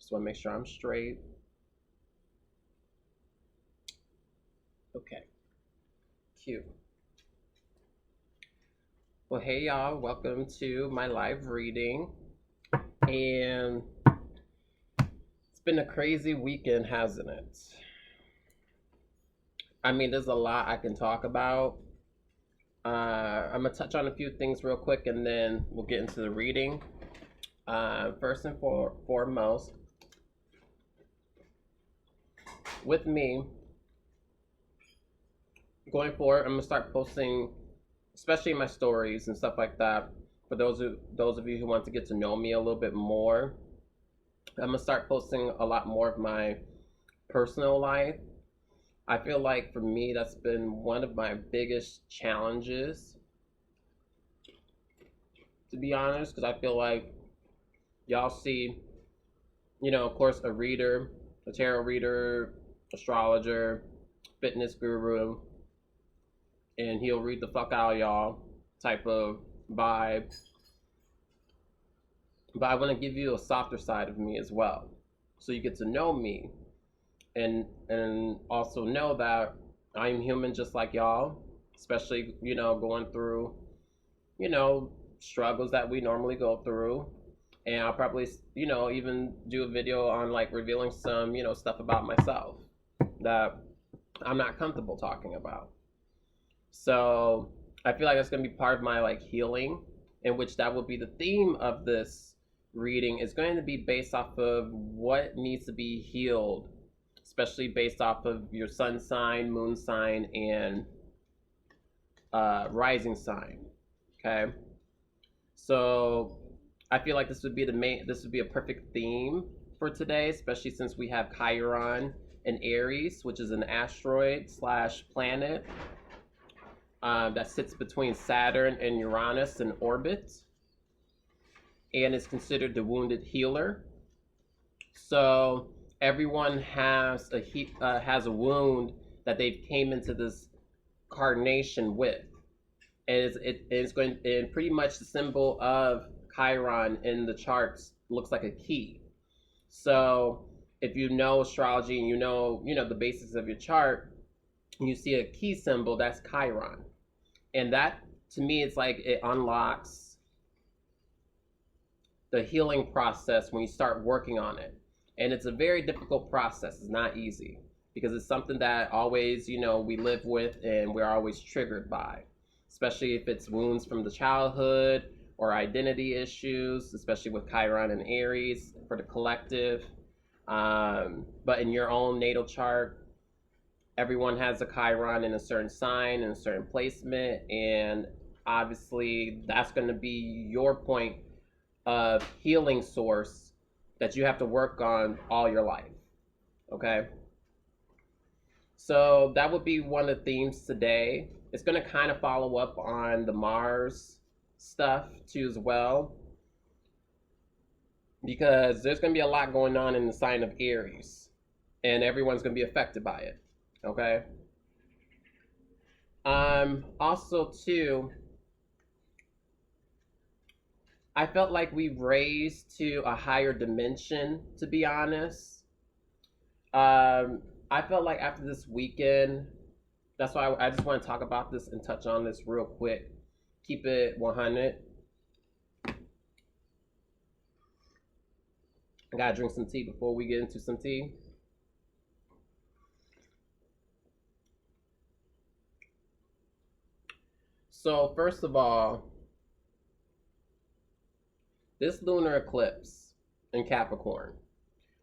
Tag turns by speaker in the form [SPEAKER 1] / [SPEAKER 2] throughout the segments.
[SPEAKER 1] Just want to make sure I'm straight. Okay. Cute. Well, hey y'all, welcome to my live reading. And it's been a crazy weekend, hasn't it? I mean, there's a lot I can talk about. I'm gonna touch on a few things real quick and then we'll get into the reading. First and foremost, with me, going forward, I'm gonna start posting, especially my stories and stuff like that. For those of you who want to get to know me a little bit more, I'm gonna start posting a lot more of my personal life. I feel like for me, that's been one of my biggest challenges, to be honest, because I feel like y'all see, of course, a reader, a tarot reader, astrologer, fitness guru, and he'll read the fuck out of y'all type of vibe. But I want to give you a softer side of me as well, so you get to know me. And also know that I'm human just like y'all, especially, going through, struggles that we normally go through. And I'll probably, even do a video on like revealing some, stuff about myself that I'm not comfortable talking about. So I feel like that's going to be part of my like healing, in which that will be the theme of this reading, is going to be based off of what needs to be healed, especially based off of your sun sign, moon sign, and rising sign. Okay, so I feel like this would be a perfect theme for today, especially since we have Chiron in Aries, which is an asteroid / planet that sits between Saturn and Uranus in orbit, and is considered the wounded healer. So everyone has a wound that they've came into this carnation with, and and pretty much the symbol of Chiron in the charts looks like a key. So if you know astrology and you know the basics of your chart, and you see a key symbol, that's Chiron, and that to me, it's like it unlocks the healing process when you start working on it. And it's a very difficult process. It's not easy because it's something that always, we live with and we're always triggered by, especially if it's wounds from the childhood or identity issues, especially with Chiron and Aries for the collective. But in your own natal chart, everyone has a Chiron in a certain sign and a certain placement. And obviously that's going to be your point of healing source that you have to work on all your life. Okay, so that would be one of the themes today. It's going to kind of follow up on the Mars stuff too as well, because there's going to be a lot going on in the sign of Aries and everyone's going to be affected by it. Okay, also too, I felt like we raised to a higher dimension, to be honest. I felt like after this weekend, that's why I just want to talk about this and touch on this real quick. Keep it 100. I gotta drink some tea before we get into some tea. So first of all, this lunar eclipse in Capricorn,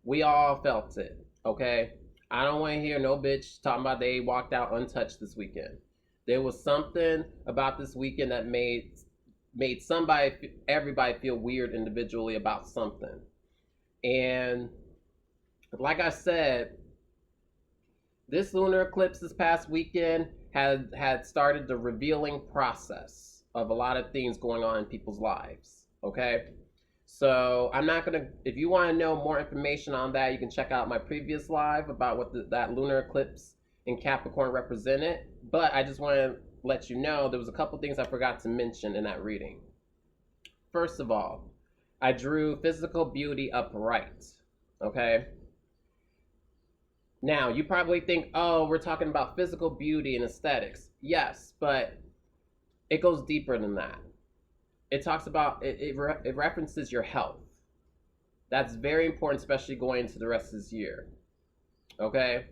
[SPEAKER 1] we all felt it, okay? I don't want to hear no bitch talking about they walked out untouched this weekend. There was something about this weekend that made everybody feel weird individually about something. And like I said, this lunar eclipse this past weekend had started the revealing process of a lot of things going on in people's lives, okay? So I'm not going to, if you want to know more information on that, you can check out my previous live about what that lunar eclipse in Capricorn represented. But I just want to let you know there was a couple things I forgot to mention in that reading. First of all, I drew physical beauty upright. Okay. Now, you probably think, oh, we're talking about physical beauty and aesthetics. Yes, but it goes deeper than that. It talks about, it references your health. That's very important, especially going into the rest of this year. Okay?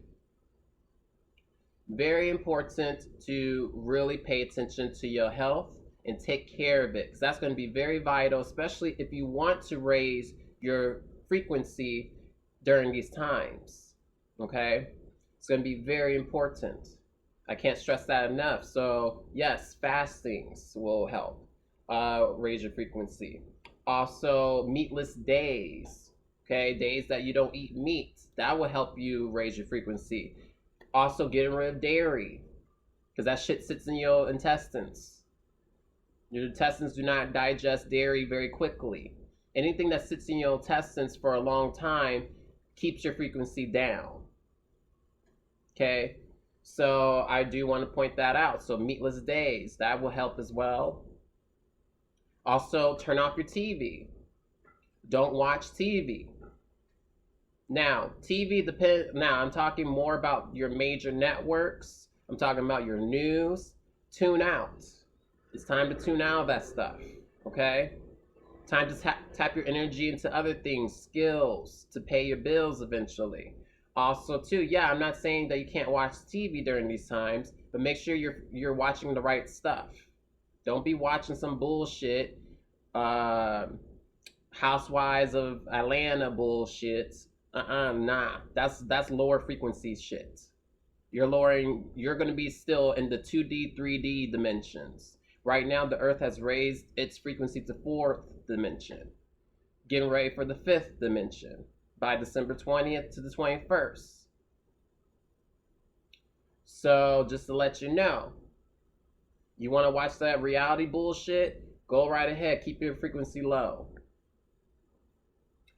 [SPEAKER 1] Very important to really pay attention to your health and take care of it, because that's going to be very vital, especially if you want to raise your frequency during these times. Okay? It's going to be very important. I can't stress that enough. So, yes, fastings will help raise your frequency. Also, meatless days. Okay? Days that you don't eat meat. That will help you raise your frequency. Also, getting rid of dairy, because that shit sits in your intestines. Your intestines do not digest dairy very quickly. Anything that sits in your intestines for a long time keeps your frequency down. Okay, so I do want to point that out. So meatless days, that will help as well. Also, turn off your TV. Don't watch TV. Now, TV depends. Now, I'm talking more about your major networks. I'm talking about your news. Tune out. It's time to tune out of that stuff. Okay? Time to tap your energy into other things, skills, to pay your bills eventually. Also, too, yeah, I'm not saying that you can't watch TV during these times, but make sure you're watching the right stuff. Don't be watching some bullshit, Housewives of Atlanta bullshit. Nah. That's lower frequency shit. You're gonna be still in the 2D, 3D dimensions. Right now, the Earth has raised its frequency to 4th dimension. Getting ready for the 5th dimension by December 20th to the 21st. So, just to let you know, you want to watch that reality bullshit? Go right ahead. Keep your frequency low.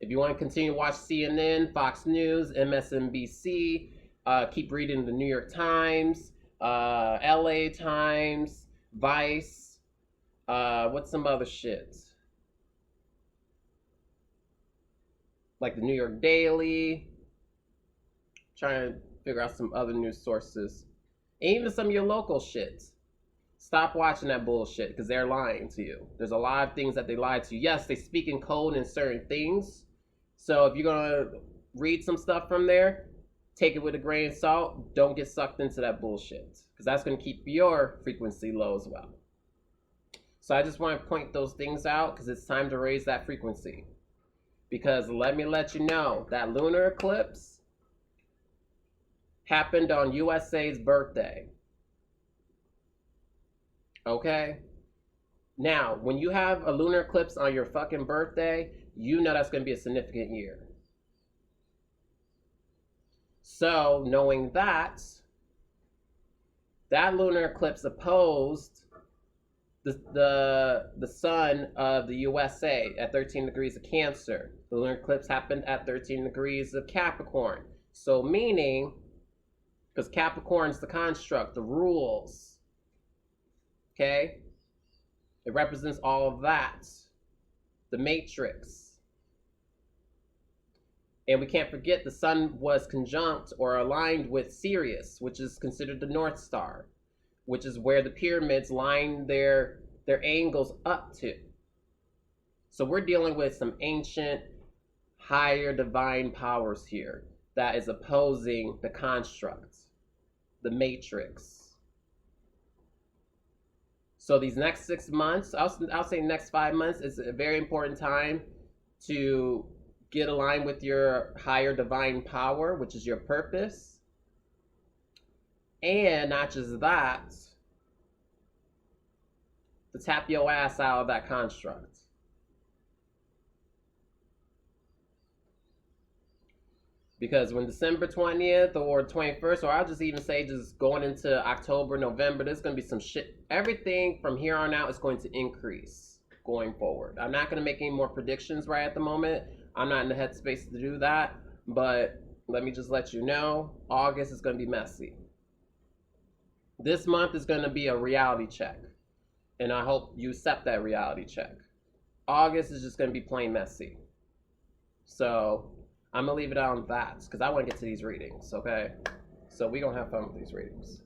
[SPEAKER 1] If you want to continue to watch CNN, Fox News, MSNBC, keep reading the New York Times, LA Times, Vice, what's some other shit? Like the New York Daily. Trying to figure out some other news sources. And even some of your local shit. Stop watching that bullshit, because they're lying to you. There's a lot of things that they lie to you. Yes, they speak in code in certain things. So if you're going to read some stuff from there, take it with a grain of salt. Don't get sucked into that bullshit, because that's going to keep your frequency low as well. So I just want to point those things out, because it's time to raise that frequency. Because let me let you know, that lunar eclipse happened on USA's birthday. Okay? Now, when you have a lunar eclipse on your fucking birthday, you know that's going to be a significant year. So, knowing that lunar eclipse opposed the sun of the USA at 13 degrees of Cancer. The lunar eclipse happened at 13 degrees of Capricorn. So meaning, because Capricorn's the construct, the rules, okay? It represents all of that, the matrix. And we can't forget the sun was conjunct or aligned with Sirius, which is considered the North Star, which is where the pyramids line their angles up to. So we're dealing with some ancient, higher divine powers here that is opposing the construct, the matrix. So these next 6 months, I'll say next 5 months, is a very important time to get aligned with your higher divine power, which is your purpose. And not just that, to tap your ass out of that construct. Because when December 20th or 21st, or I'll just even say just going into October, November, there's going to be some shit. Everything from here on out is going to increase going forward. I'm not going to make any more predictions right at the moment. I'm not in the headspace to do that. But let me just let you know, August is going to be messy. This month is going to be a reality check. And I hope you accept that reality check. August is just going to be plain messy. So I'm gonna leave it on that because I want to get to these readings, okay? So we gonna have fun with these readings.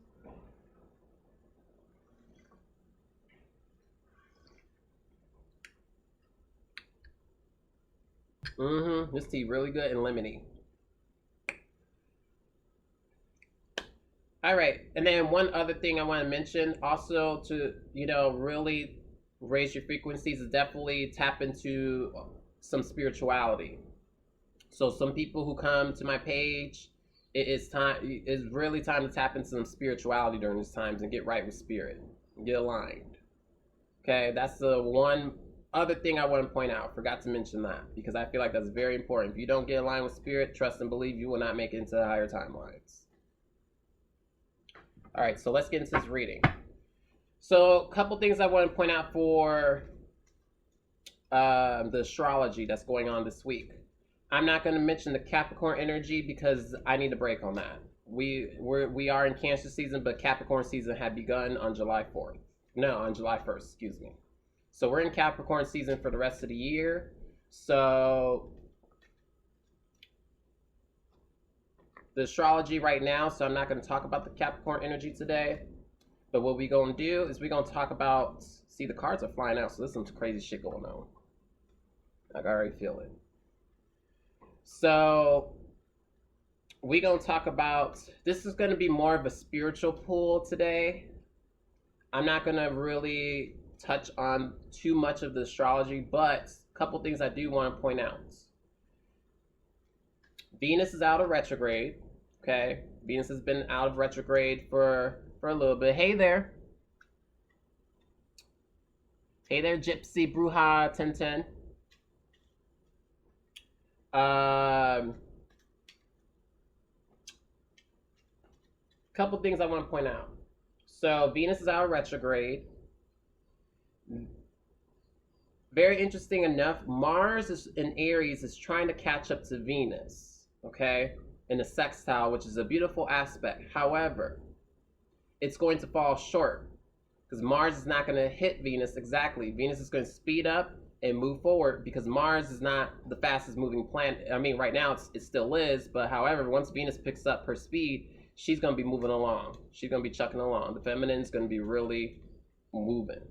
[SPEAKER 1] This tea really good and lemony. All right, and then one other thing I want to mention also to, really raise your frequencies is definitely tap into some spirituality. So some people who come to my page, it's really time to tap into some spirituality during these times and get right with spirit, get aligned. Okay, that's the one other thing I want to point out. Forgot to mention that because I feel like that's very important. If you don't get aligned with spirit, trust and believe you will not make it into the higher timelines. All right, so let's get into this reading. So a couple things I want to point out for the astrology that's going on this week. I'm not going to mention the Capricorn energy because I need a break on that. We are in Cancer season, but Capricorn season had begun on July 4th. No, on July 1st, excuse me. So we're in Capricorn season for the rest of the year. So the astrology right now, so I'm not going to talk about the Capricorn energy today. But what we're going to do is we're going to talk about, see the cards are flying out, so there's some crazy shit going on. I can already feel it. So we're going to talk about, this is going to be more of a spiritual pull today. I'm not going to really touch on too much of the astrology, but a couple things I do want to point out. Venus is out of retrograde, okay? Venus has been out of retrograde for a little bit. Hey there. Hey there, Gypsy, Bruja, 1010. Couple things I want to point out. So Venus is out of retrograde. Very interesting enough, Mars in Aries is trying to catch up to Venus, okay, in a sextile, which is a beautiful aspect. However, it's going to fall short because Mars is not going to hit Venus exactly. Venus is going to speed up and move forward because Mars is not the fastest moving planet. I mean, right now it still is, but however, once Venus picks up her speed, she's going to be moving along. She's going to be chucking along. The feminine is going to be really moving,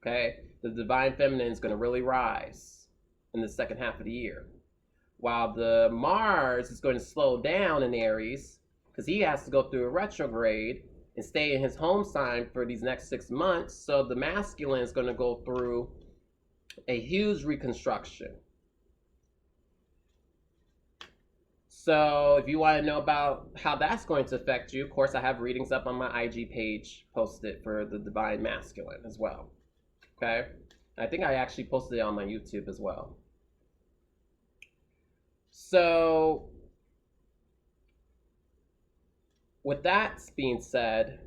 [SPEAKER 1] okay? The divine feminine is going to really rise in the second half of the year. While the Mars is going to slow down in Aries because he has to go through a retrograde and stay in his home sign for these next 6 months. So the masculine is going to go through a huge reconstruction. So if you want to know about how that's going to affect you, of course, I have readings up on my IG page posted for the divine masculine as well. Okay? I think I actually posted it on my YouTube as well. So with that being said,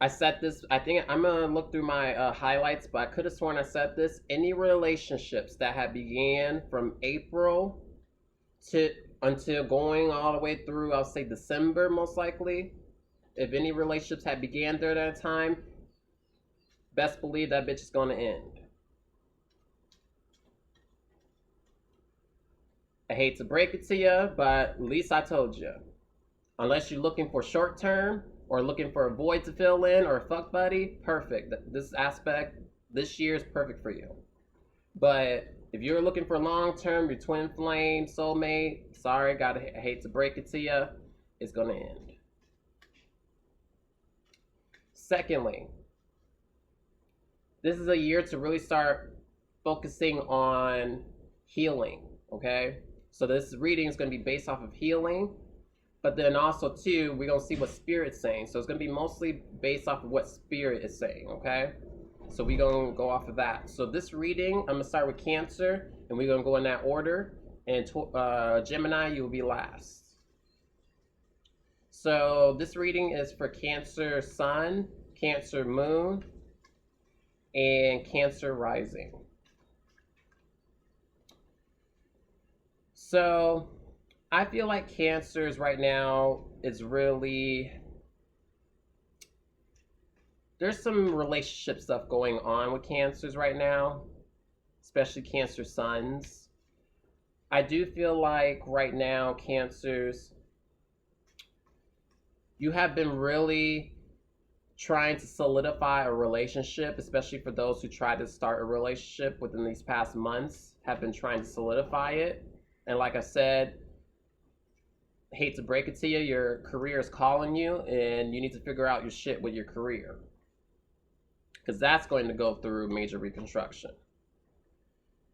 [SPEAKER 1] I said this, I think I'm going to look through my highlights, but I could have sworn I said this. Any relationships that had began from April to until going all the way through, I'll say December most likely, if any relationships had began during that time, best believe that bitch is going to end. I hate to break it to you, but at least I told you. Unless you're looking for short term or looking for a void to fill in or a fuck buddy, perfect. This aspect this year is perfect for you. But if you're looking for long term, your twin flame, soulmate, sorry, I hate to break it to you, it's going to end. Secondly, this is a year to really start focusing on healing, okay? So this reading is going to be based off of healing, but then also, too, we're going to see what Spirit's saying. So it's going to be mostly based off of what Spirit is saying, okay? So we're going to go off of that. So this reading, I'm going to start with Cancer, and we're going to go in that order. And Gemini, you will be last. So this reading is for Cancer Sun, Cancer Moon, and Cancer Rising. So I feel like Cancers right now is really, there's some relationship stuff going on with Cancers right now, especially Cancer Suns. I do feel like right now, Cancers, you have been really trying to solidify a relationship, especially for those who try to start a relationship within these past months, have been trying to solidify it. And like I said, hate to break it to you, your career is calling you, and you need to figure out your shit with your career, because that's going to go through major reconstruction.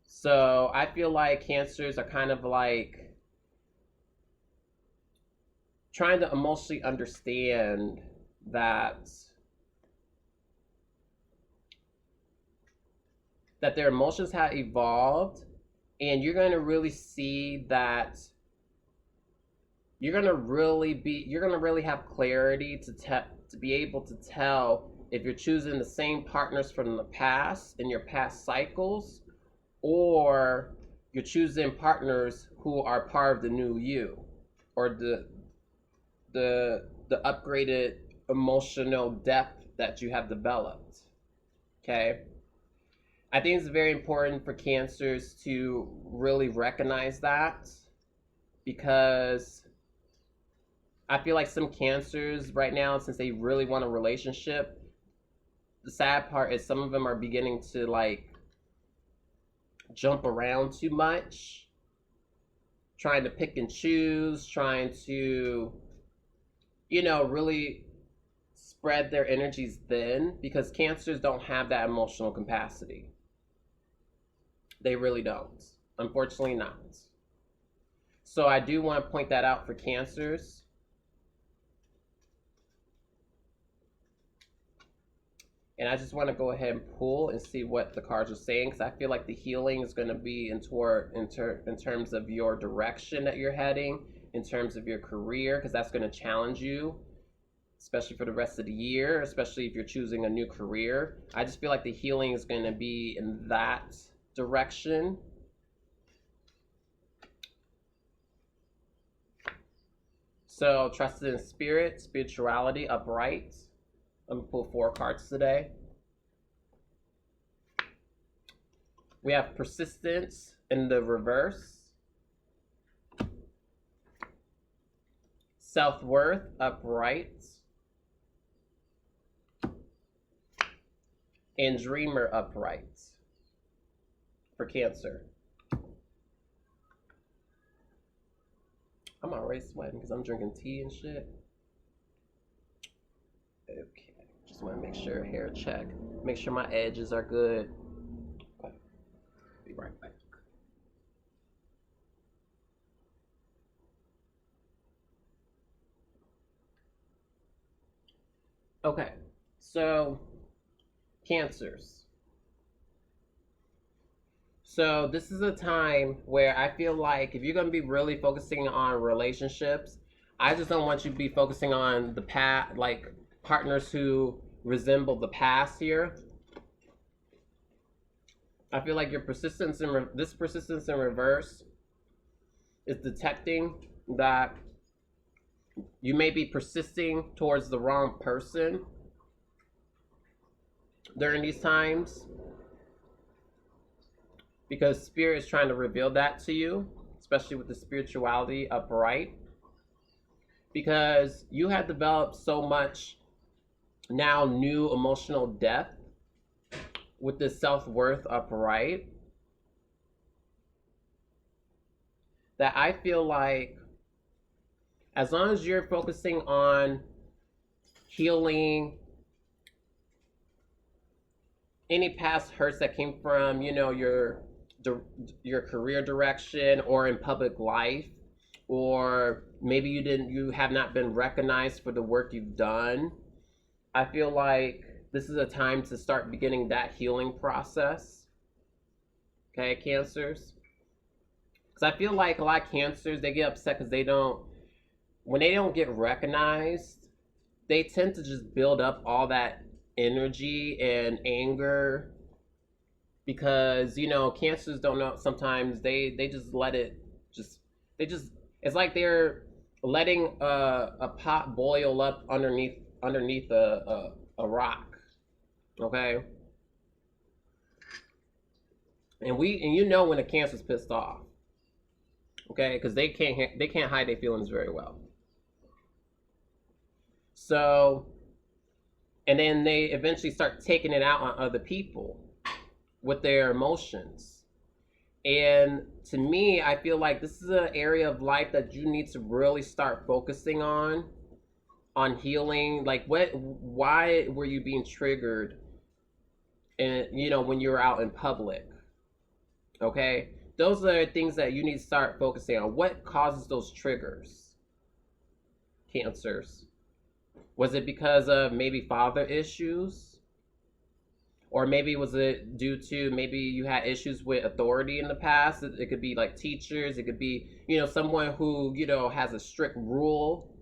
[SPEAKER 1] So I feel like Cancers are kind of like trying to emotionally understand that their emotions have evolved, and you're going to really see that you're going to really have clarity to be able to tell if you're choosing the same partners from the past in your past cycles, or you're choosing partners who are part of the new you, or the upgraded emotional depth that you have developed. Okay? I think it's very important for Cancers to really recognize that, because I feel like some Cancers right now, since they really want a relationship, the sad part is some of them are beginning to like jump around too much, trying to pick and choose, trying to, really spread their energies thin, because Cancers don't have that emotional capacity. They really don't. Unfortunately not. So I do want to point that out for Cancers. And I just want to go ahead and pull and see what the cards are saying, because I feel like the healing is going to be in terms of your direction that you're heading, in terms of your career, because that's going to challenge you, especially for the rest of the year, especially if you're choosing a new career. I just feel like the healing is going to be in that direction. So trusted in spirit, spirituality, upright. I'm going to pull 4 cards today. We have persistence in the reverse. Self-worth, upright. And dreamer, upright. For Cancer. I'm already sweating because I'm drinking tea and shit. Okay, just want to make sure, hair check. Make sure my edges are good. Okay. Be right back. Okay, so Cancers. So this is a time where I feel like if you're going to be really focusing on relationships, I just don't want you to be focusing on the past, like partners who resemble the past here. I feel like your persistence in this persistence in reverse is detecting that you may be persisting towards the wrong person during these times, because spirit is trying to reveal that to you, especially with the spirituality upright, because you have developed so much now new emotional depth with the self-worth upright, that I feel like as long as you're focusing on healing any past hurts that came from, your career direction, or in public life, or maybe you have not been recognized for the work you've done, I feel like this is a time to start beginning that healing process. Okay, Cancers? Because I feel like a lot of Cancers, they get upset because when they don't get recognized, they tend to just build up all that energy and anger, because Cancers don't know, sometimes they just let it it's like they're letting a pot boil up underneath a rock. Okay, and when a Cancer's pissed off, Okay, because they can't hide their feelings very well. So, and then they eventually start taking it out on other people with their emotions. And to me, I feel like this is an area of life that you need to really start focusing on healing. Like, why were you being triggered, and when you're out in public? Okay, those are things that you need to start focusing on. What causes those triggers? Cancers. Was it because of maybe father issues? Or maybe was it due to maybe you had issues with authority in the past? It could be like teachers. It could be, someone who, has a strict rule.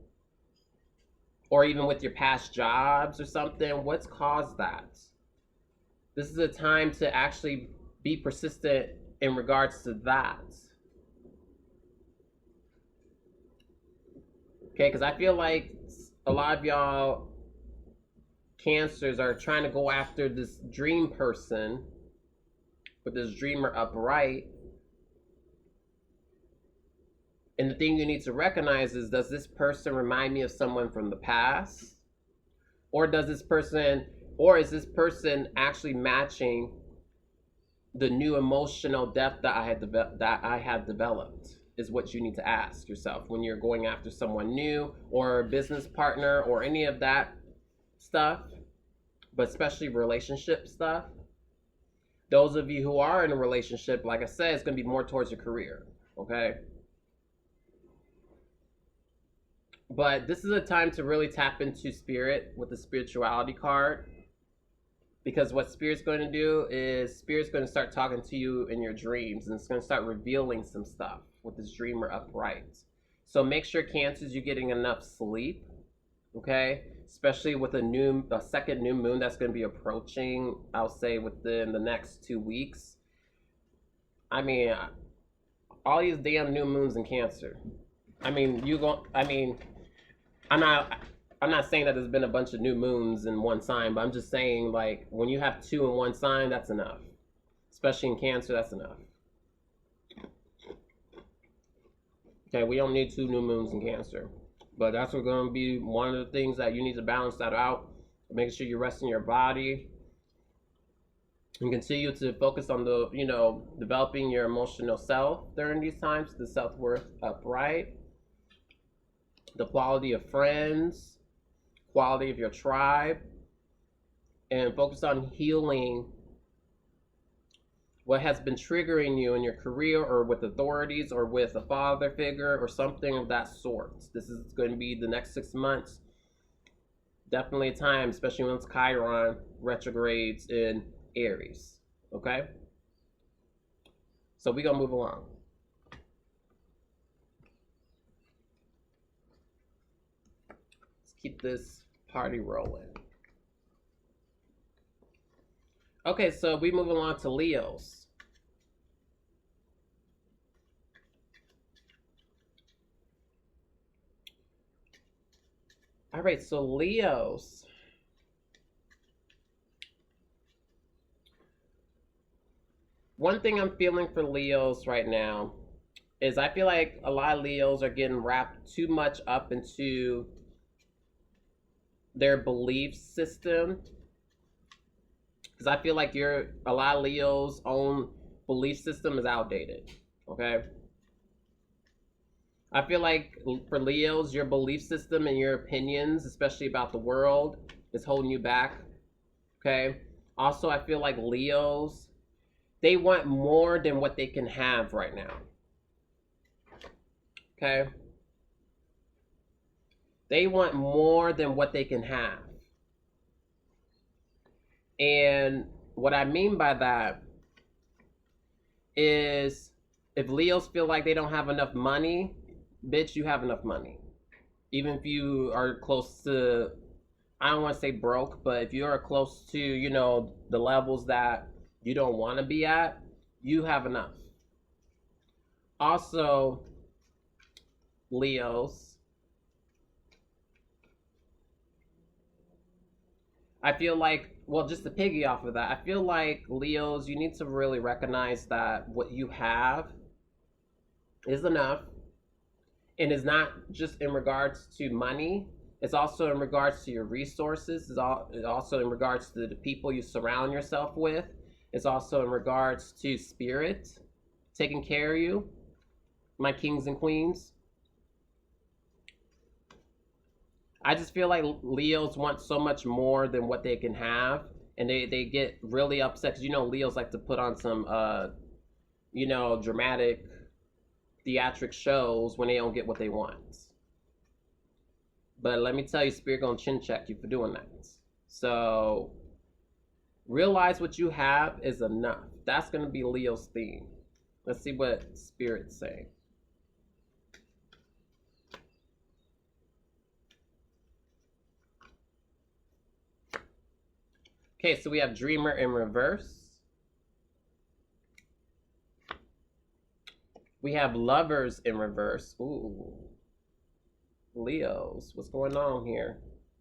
[SPEAKER 1] Or even with your past jobs or something. What's caused that? This is a time to actually be persistent in regards to that. Okay, because I feel like a lot of y'all Cancers are trying to go after this dream person with this dreamer upright. And the thing you need to recognize is, does this person remind me of someone from the past? Or is this person actually matching the new emotional depth that I have developed? Is what you need to ask yourself when you're going after someone new or a business partner or any of that stuff, but especially relationship stuff. Those of you who are in a relationship, like I said, it's going to be more towards your career, okay? But this is a time to really tap into spirit with the spirituality card, because what spirit's going to do is spirit's going to start talking to you in your dreams, and it's going to start revealing some stuff with this dreamer upright. So make sure, Cancers, you're getting enough sleep, okay? Especially with a second new moon that's going to be approaching, I'll say within the next 2 weeks. I mean, all these damn new moons in Cancer. I mean, I'm not saying that there's been a bunch of new moons in one sign, but I'm just saying, like, when you have 2 in one sign, that's enough. Especially in Cancer, that's enough. Okay, we don't need 2 new moons in Cancer. But that's going to be one of the things that you need to balance that out. Making sure you're resting your body. And continue to focus on developing your emotional self during these times. The self-worth upright. The quality of friends. Quality of your tribe. And focus on healing what has been triggering you in your career or with authorities or with a father figure or something of that sort. This is going to be the next 6 months. Definitely a time, especially when it's Chiron retrogrades in Aries. Okay? So we're going to move along. Let's keep this party rolling. Okay, so we move along to Leos. All right, so Leos. One thing I'm feeling for Leos right now is I feel like a lot of Leos are getting wrapped too much up into their belief system. Because I feel like a lot of Leo's own belief system is outdated, okay? I feel like for Leos, your belief system and your opinions, especially about the world, is holding you back, okay? Also, I feel like Leos, they want more than what they can have right now, okay? They want more than what they can have. And what I mean by that is, if Leos feel like they don't have enough money, bitch, you have enough money. Even if you are close to, I don't want to say broke, but if you are close to, the levels that you don't want to be at, you have enough. Also, Leos, I feel like, well, just to piggy off of that, I feel like Leos, you need to really recognize that what you have is enough. And it's not just in regards to money. It's also in regards to your resources. It's also in regards to the people you surround yourself with. It's also in regards to spirit taking care of you, my kings and queens. I just feel like Leos want so much more than what they can have. And they get really upset because, Leos like to put on some, dramatic, theatric shows when they don't get what they want. But let me tell you, Spirit gonna chin check you for doing that. So realize what you have is enough. That's gonna be Leo's theme. Let's see what Spirit's saying. Okay, so we have Dreamer in reverse. We have Lovers in reverse. Ooh. Leos, what's going on here?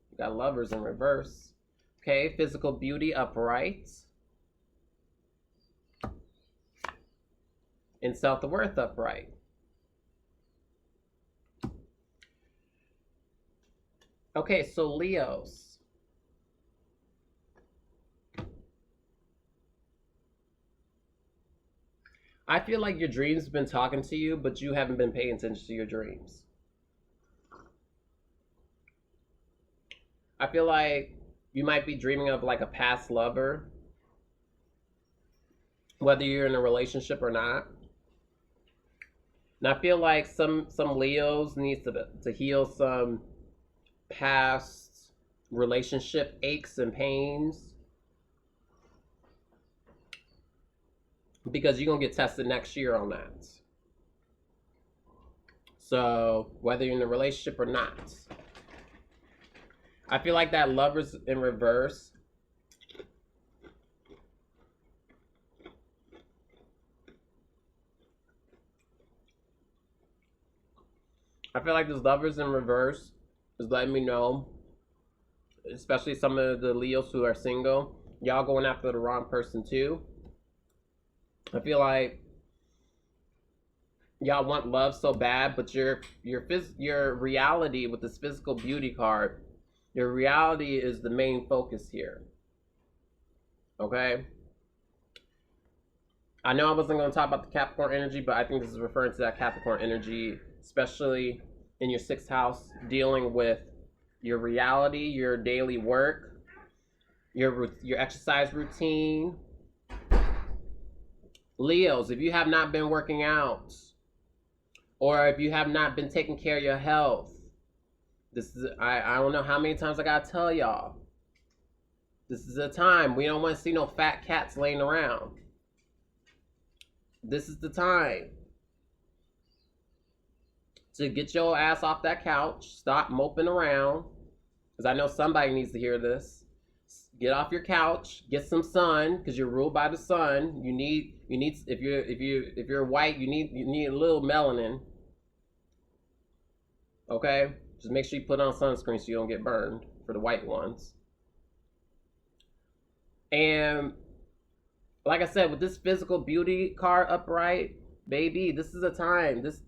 [SPEAKER 1] We got Lovers in reverse. Okay, Physical Beauty upright. And Self-Worth upright. Okay, so Leos. I feel like your dreams have been talking to you, but you haven't been paying attention to your dreams. I feel like you might be dreaming of like a past lover, whether you're in a relationship or not. And I feel like some Leos need to heal some past relationship aches and pains, because you're going to get tested next year on that. So whether you're in a relationship or not, I feel like that Lovers in reverse, I feel like this Lovers in reverse is letting me know, especially some of the Leos who are single, y'all going after the wrong person too. I feel like y'all want love so bad, but your reality with this Physical Beauty card, your reality is the main focus here. Okay? I know I wasn't going to talk about the Capricorn energy, but I think this is referring to that Capricorn energy, especially in your 6th house, dealing with your reality, your daily work, your exercise routine. Leos, if you have not been working out, or if you have not been taking care of your health, this is, I don't know how many times I gotta tell y'all, this is a time we don't want to see no fat cats laying around. This is the time to get your ass off that couch, stop moping around, because I know somebody needs to hear this. Get off your couch, get some sun, because you're ruled by the sun. You need if you're white, you need a little melanin. Okay? Just make sure you put on sunscreen so you don't get burned for the white ones. And like I said, with this Physical Beauty card upright, baby, this is a time. This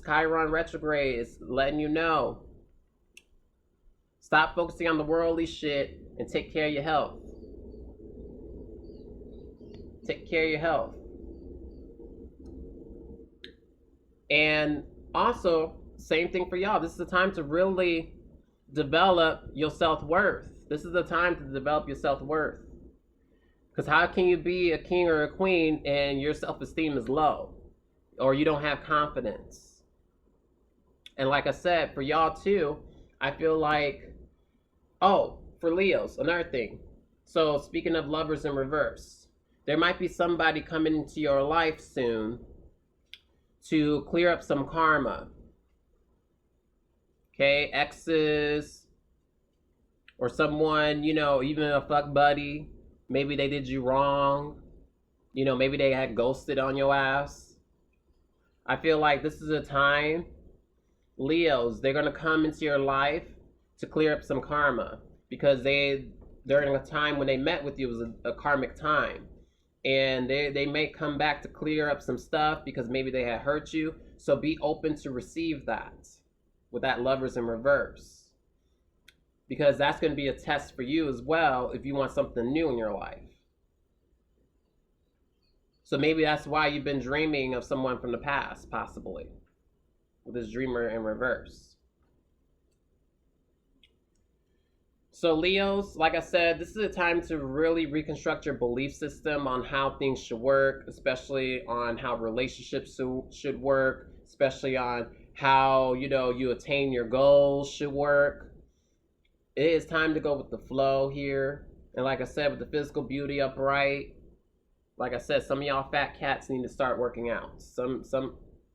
[SPEAKER 1] Chiron retrograde is letting you know. Stop focusing on the worldly shit and take care of your health. Take care of your health. And also, same thing for y'all. This is a time to really develop your self-worth. This is the time to develop your self-worth. Because how can you be a king or a queen and your self-esteem is low? Or you don't have confidence? And like I said, for y'all too, I feel like, oh, for Leos, another thing. So speaking of Lovers in reverse, there might be somebody coming into your life soon to clear up some karma. Okay, exes, or someone, even a fuck buddy. Maybe they did you wrong. Maybe they had ghosted on your ass. I feel like this is a time, Leos, they're going to come into your life to clear up some karma, because during a time when they met with you, was a karmic time. And they may come back to clear up some stuff because maybe they had hurt you. So be open to receive that with that Lovers in reverse, because that's going to be a test for you as well if you want something new in your life. So maybe that's why you've been dreaming of someone from the past, possibly, with this dreamer in reverse. So Leos, like I said, this is a time to really reconstruct your belief system on how things should work, especially on how relationships should work, especially on how, you attain your goals should work. It is time to go with the flow here. And like I said, with the physical beauty upright, like I said, some of y'all fat cats need to start working out.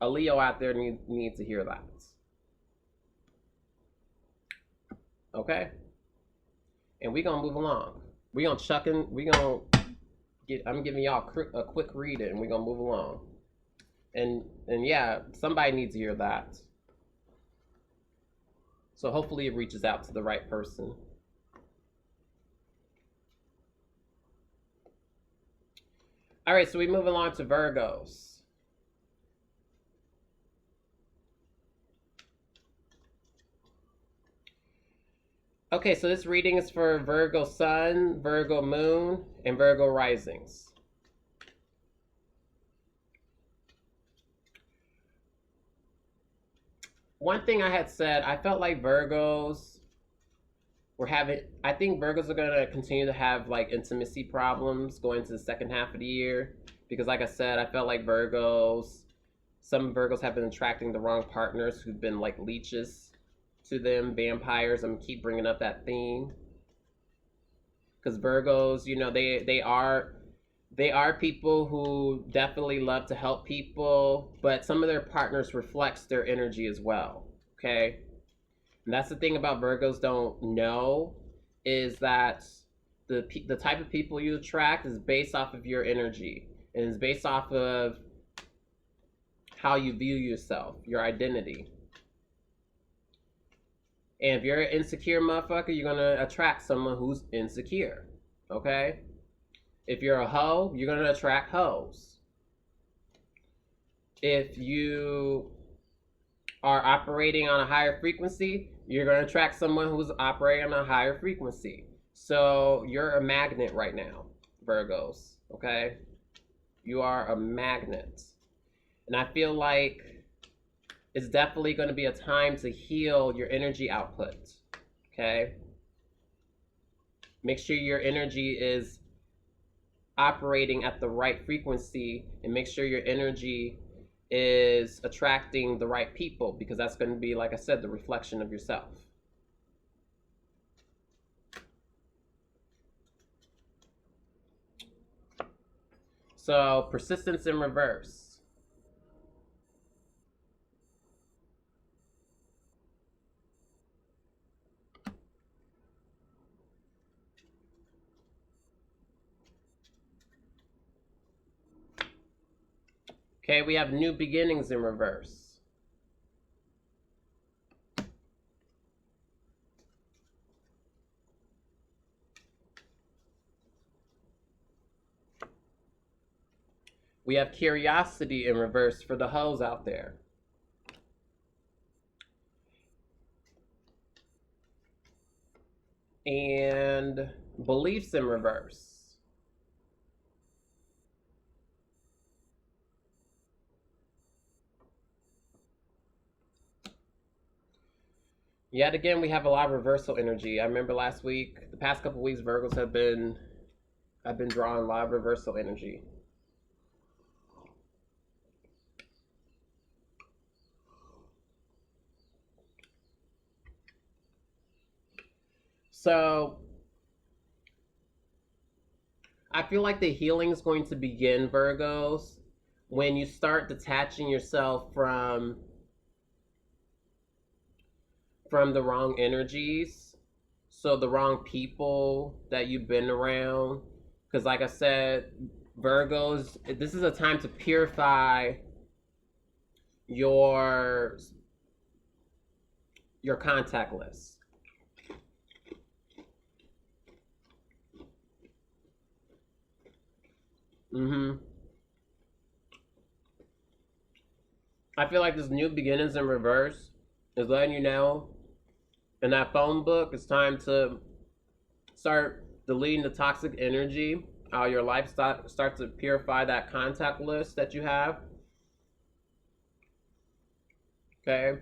[SPEAKER 1] A Leo out there needs to hear that. Okay? And we're gonna move along. I'm giving y'all a quick read and we're gonna move along. And yeah, somebody needs to hear that. So hopefully it reaches out to the right person. All right, so we move along to Virgos. Okay, so this reading is for Virgo Sun, Virgo Moon, and Virgo Risings. One thing I had said, I felt like Virgos I think Virgos are going to continue to have like intimacy problems going into the second half of the year. Because like I said, I felt like some Virgos have been attracting the wrong partners who've been like leeches to them, vampires. I'm gonna keep bringing up that theme. Because Virgos, they are people who definitely love to help people, but some of their partners reflects their energy as well, okay? And that's the thing about Virgos don't know, is that the type of people you attract is based off of your energy, and it's based off of how you view yourself, your identity. And if you're an insecure motherfucker, you're gonna attract someone who's insecure, okay? If you're a hoe, you're gonna attract hoes. If you are operating on a higher frequency, you're gonna attract someone who's operating on a higher frequency. So you're a magnet right now, Virgos, okay? You are a magnet. And I feel like it's definitely going to be a time to heal your energy output, okay? Make sure your energy is operating at the right frequency, and make sure your energy is attracting the right people, because that's going to be, like I said, the reflection of yourself. So, persistence in reverse. Okay, we have new beginnings in reverse. We have curiosity in reverse for the hoes out there. And beliefs in reverse. Yet again, we have a lot of reversal energy. I remember last week, the past couple weeks, Virgos have been, I've been drawing a lot of reversal energy. So I feel like the healing is going to begin, Virgos, when you start detaching yourself from the wrong energies, so the wrong people that you've been around. Because like I said, Virgos, this is a time to purify your contact list. I feel like this new beginnings in reverse is letting you know in that phone book it's time to start deleting the toxic energy out of your life. Start to purify that contact list that you have. Okay.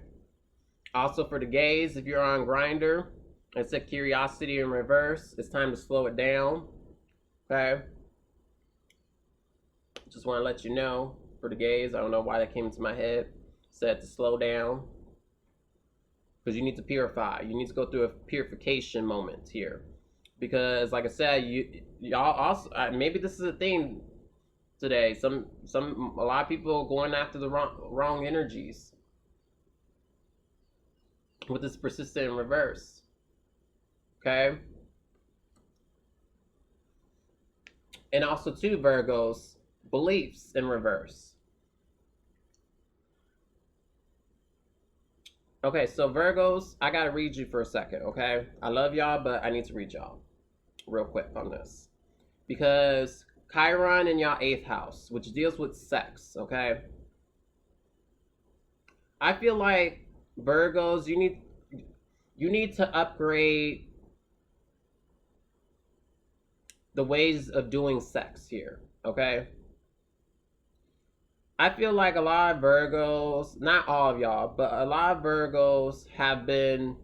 [SPEAKER 1] Also for the gays, if you're on Grindr, it's a curiosity in reverse. It's time to slow it down. Okay. Just want to let you know for the gays. I don't know why that came into my head. Said to slow down. Because you need to purify. You need to go through a purification moment here. Because like I said, y'all also maybe this is a theme today. A lot of people going after the wrong energies with this persistent in reverse. Okay. And also too, Virgos, beliefs in reverse. Okay, so Virgos, I gotta read you for a second, okay? I love y'all, but I need to read y'all real quick on this. Because Chiron in y'all 8th house, which deals with sex, okay? I feel like Virgos, you need to upgrade the ways of doing sex here, okay? I feel like a lot of Virgos, not all of y'all, but a lot of Virgos have been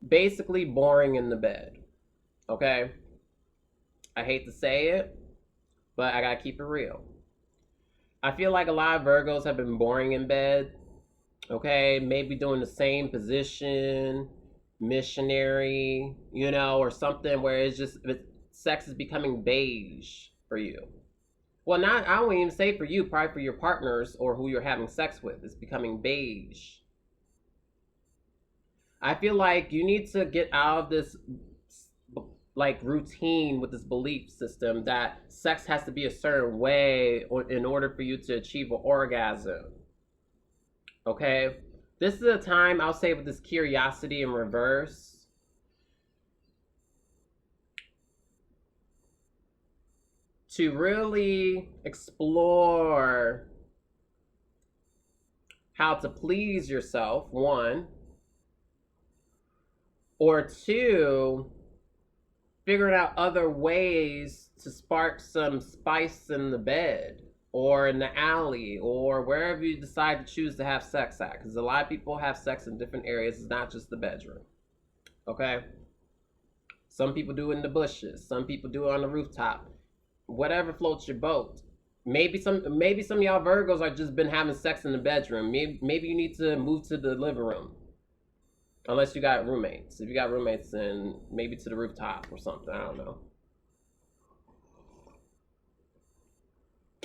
[SPEAKER 1] basically boring in the bed, okay? I hate to say it, but I gotta keep it real. I feel like a lot of Virgos have been boring in bed, okay? Maybe doing the same position, missionary, or something where it's just, sex is becoming beige for you. Well, I won't even say for you, probably for your partners or who you're having sex with. It's becoming beige. I feel like you need to get out of this like routine with this belief system that sex has to be a certain way in order for you to achieve an orgasm. Okay? This is a time, I'll say, with this curiosity in reverse. To really explore how to please yourself, one, or two, figuring out other ways to spark some spice in the bed or in the alley or wherever you decide to choose to have sex at. Because a lot of people have sex in different areas. It's not just the bedroom. Okay? Some people do it in the bushes. Some people do it on the rooftop. Whatever floats your boat. Maybe some of y'all Virgos are just been having sex in the bedroom. Maybe you need to move to the living room. Unless you got roommates. If you got roommates, then maybe to the rooftop or something. I don't know.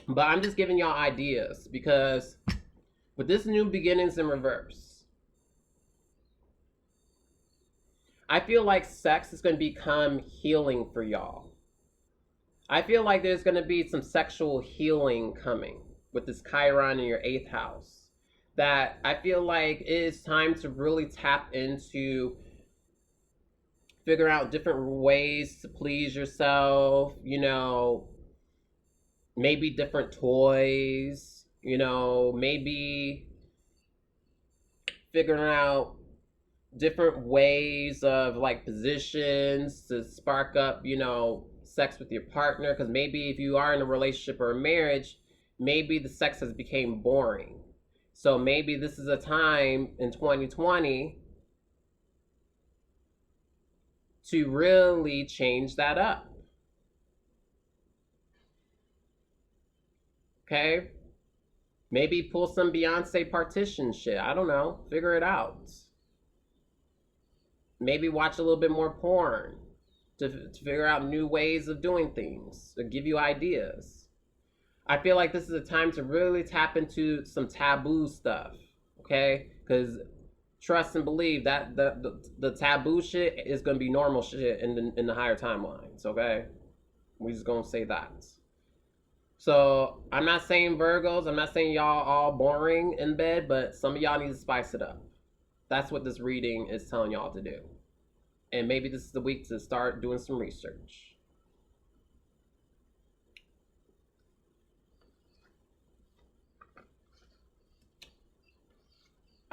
[SPEAKER 1] But I'm just giving y'all ideas because with this new beginnings in reverse, I feel like sex is going to become healing for y'all. I feel like there's going to be some sexual healing coming with this Chiron in your 8th house. That I feel like it is time to really tap into figure out different ways to please yourself, maybe different toys, maybe figuring out different ways of like positions to spark up, sex with your partner. Because maybe if you are in a relationship or a marriage, maybe the sex has become boring. So maybe this is a time in 2020 to really change that up. Okay? Maybe pull some Beyonce partition shit. I don't know. Figure it out. Maybe watch a little bit more porn to figure out new ways of doing things, to give you ideas. I feel like this is a time to really tap into some taboo stuff, okay? Because trust and believe that the taboo shit is going to be normal shit in the higher timelines, okay? We're just going to say that. So I'm not saying Virgos, I'm not saying y'all all boring in bed, but some of y'all need to spice it up. That's what this reading is telling y'all to do. And maybe this is the week to start doing some research.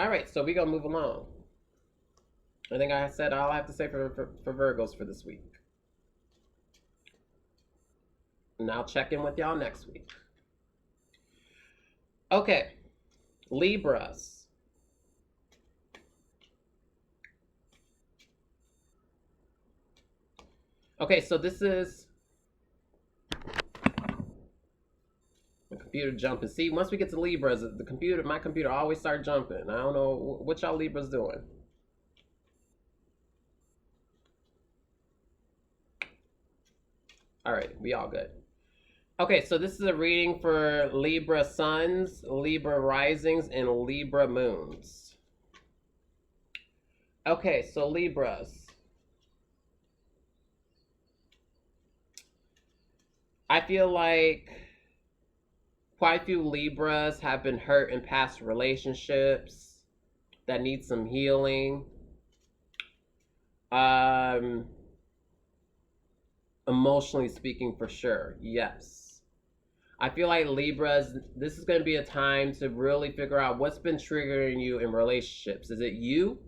[SPEAKER 1] All right, so we're gonna move along. I think I said all I have to say for Virgos for this week. And I'll check in with y'all next week. Okay, Libras. Okay, so this is the computer jumping. See, once we get to Libras, my computer always start jumping. I don't know what y'all Libras doing. All right, we all good. Okay, so this is a reading for Libra suns, Libra risings, and Libra moons. Okay, so Libras. I feel like quite a few Libras have been hurt in past relationships that need some healing. Emotionally speaking, for sure, yes. I feel like Libras, this is going to be a time to really figure out what's been triggering you in relationships. Is it you?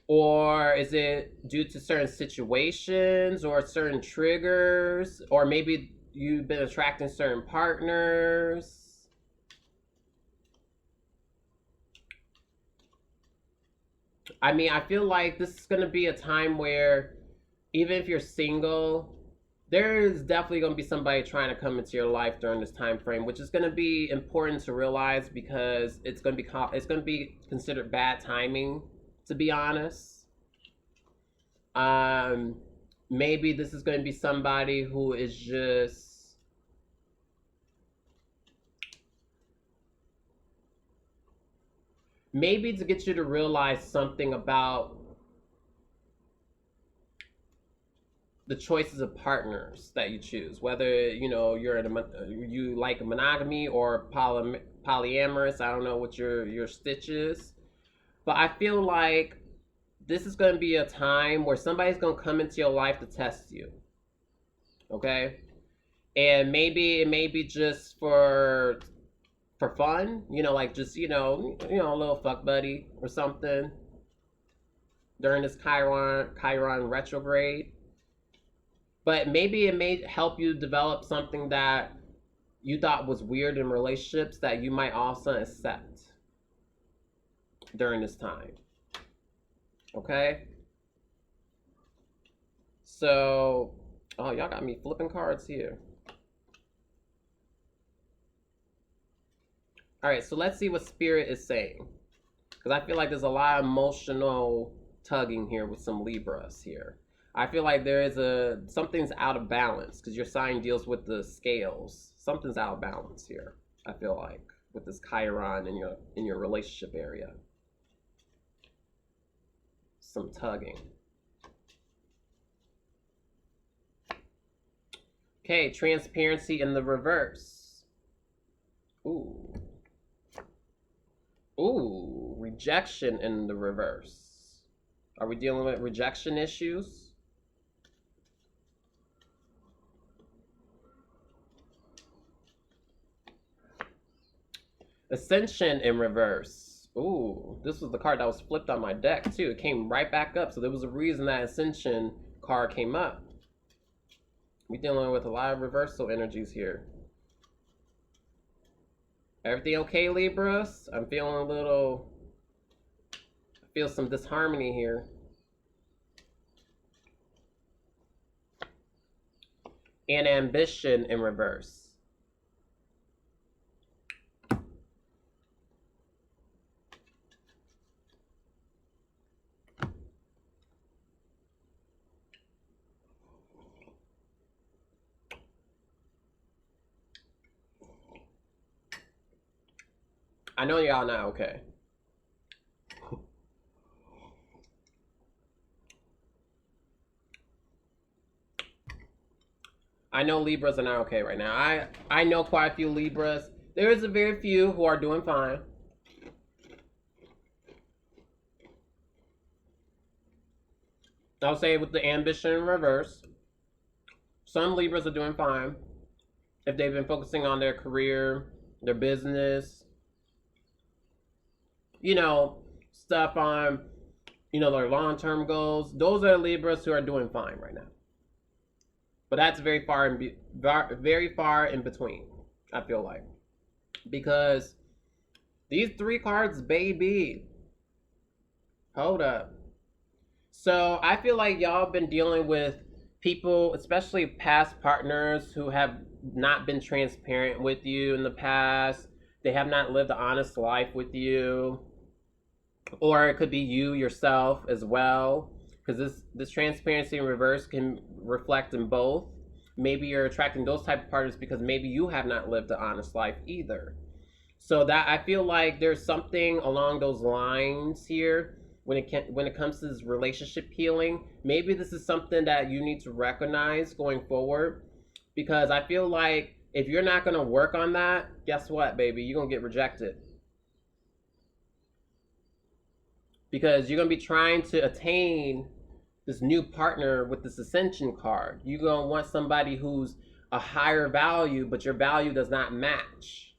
[SPEAKER 1] Or is it due to certain situations or certain triggers? Or maybe you've been attracting certain partners? I mean, I feel like this is going to be a time where even if you're single, there is definitely going to be somebody trying to come into your life during this time frame, which is going to be important to realize because it's going to be considered bad timing, to be honest. Maybe this is going to be somebody who is just maybe to get you to realize something about the choices of partners that you choose, whether you like monogamy or polyamorous. I don't know what your stitch is, but I feel like this is going to be a time where somebody's going to come into your life to test you. Okay, and maybe it may be just for fun, like just a little fuck buddy or something during this Chiron retrograde. But maybe it may help you develop something that you thought was weird in relationships that you might also accept during this time. Okay? So, oh, y'all got me flipping cards here. All right, so let's see what Spirit is saying. Because I feel like there's a lot of emotional tugging here with some Libras here. I feel like there is something's out of balance because your sign deals with the scales. Something's out of balance here, I feel like, with this Chiron in your relationship area. Some tugging. Okay, transparency in the reverse. Ooh. Ooh, rejection in the reverse. Are we dealing with rejection issues? Ascension in reverse. Ooh, this was the card that was flipped on my deck too. It came right back up, so there was a reason that Ascension card came up. We're dealing with a lot of reversal energies here. Everything okay, Libras? I'm feeling I feel some disharmony here. And ambition in reverse. I know y'all not okay. I know Libras are not okay right now. I know quite a few Libras. There is a very few who are doing fine. I'll say with the ambition in reverse, some Libras are doing fine if they've been focusing on their career, their business, you know, stuff on, you know, their long-term goals. Those are Libras who are doing fine right now. But that's very far in between, I feel like. Because these 3 cards, baby. Hold up. So I feel like y'all been dealing with people, especially past partners, who have not been transparent with you in the past. They have not lived an honest life with you. Or it could be you yourself as well. Because this transparency in reverse can reflect in both. Maybe you're attracting those type of partners because maybe you have not lived an honest life either. So that I feel like there's something along those lines here when it comes to this relationship healing. Maybe this is something that you need to recognize going forward, because I feel like if you're not going to work on that, guess what, baby? You're going to get rejected. Because you're going to be trying to attain this new partner with this Ascension card. You're going to want somebody who's a higher value, but your value does not match.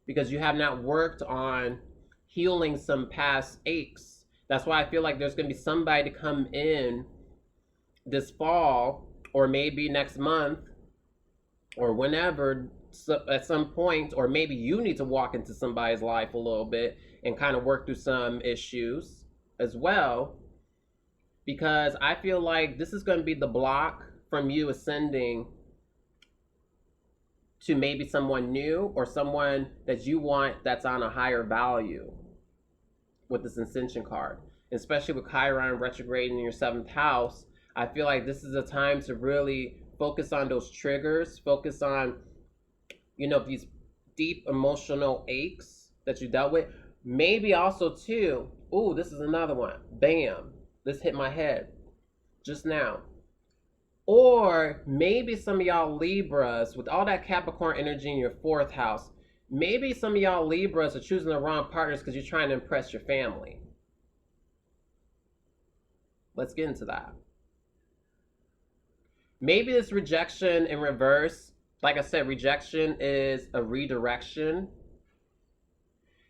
[SPEAKER 1] Because you have not worked on healing some past aches. That's why I feel like there's going to be somebody to come in this fall, or maybe next month, or whenever, at some point, or maybe you need to walk into somebody's life a little bit and kind of work through some issues as well, because I feel like this is going to be the block from you ascending to maybe someone new or someone that you want that's on a higher value with this Ascension card. Especially with Chiron retrograde in your 7th house, I feel like this is a time to really focus on those triggers, focus on, you know, these deep emotional aches that you dealt with. Maybe also too, ooh, this is another one. Bam, this hit my head just now. Or maybe some of y'all Libras, with all that Capricorn energy in your 4th house, maybe some of y'all Libras are choosing the wrong partners because you're trying to impress your family. Let's get into that. Maybe this rejection in reverse, like I said, rejection is a redirection.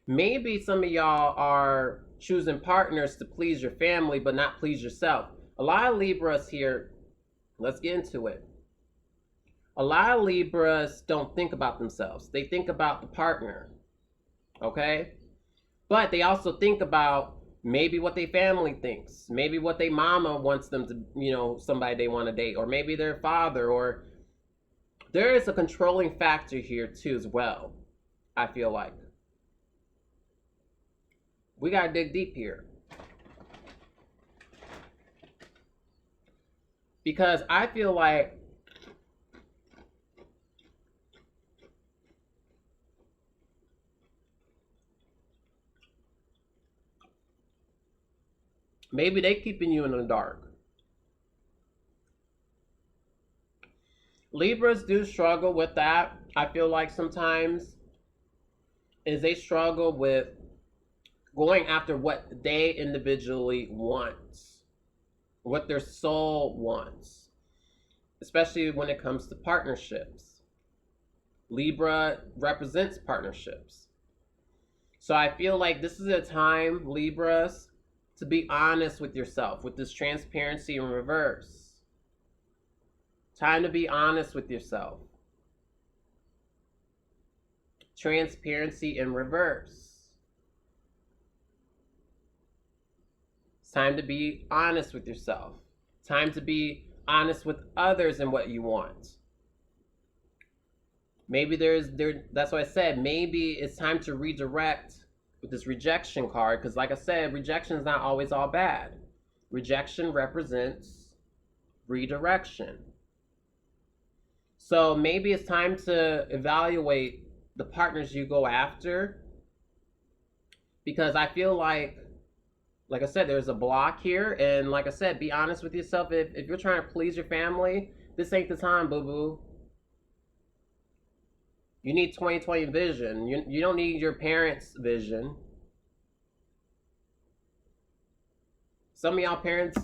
[SPEAKER 1] Maybe some of y'all are choosing partners to please your family but not please yourself. A lot of Libras here, let's get into it. A lot of Libras don't think about themselves. They think about the partner, okay? But they also think about maybe what their family thinks, maybe what their mama wants them to, you know, somebody they want to date, or maybe their father, or there is a controlling factor here too as well, I feel like. We got to dig deep here. Because I feel like maybe they keeping you in the dark. Libras do struggle with that. I feel like sometimes is they struggle with going after what they individually want, what their soul wants, especially when it comes to partnerships. Libra represents partnerships. So I feel like this is a time, Libras, to be honest with yourself, with this transparency in reverse. Time to be honest with yourself. Transparency in reverse. It's time to be honest with yourself. Time to be honest with others and what you want. Maybe that's what I said. Maybe it's time to redirect with this rejection card. Because like I said, rejection is not always all bad. Rejection represents redirection. So maybe it's time to evaluate the partners you go after. Because I feel like I said, there's a block here. And like I said, be honest with yourself. If you're trying to please your family, this ain't the time, boo-boo. You need 20/20 vision. You don't need your parents' vision. Some of y'all parents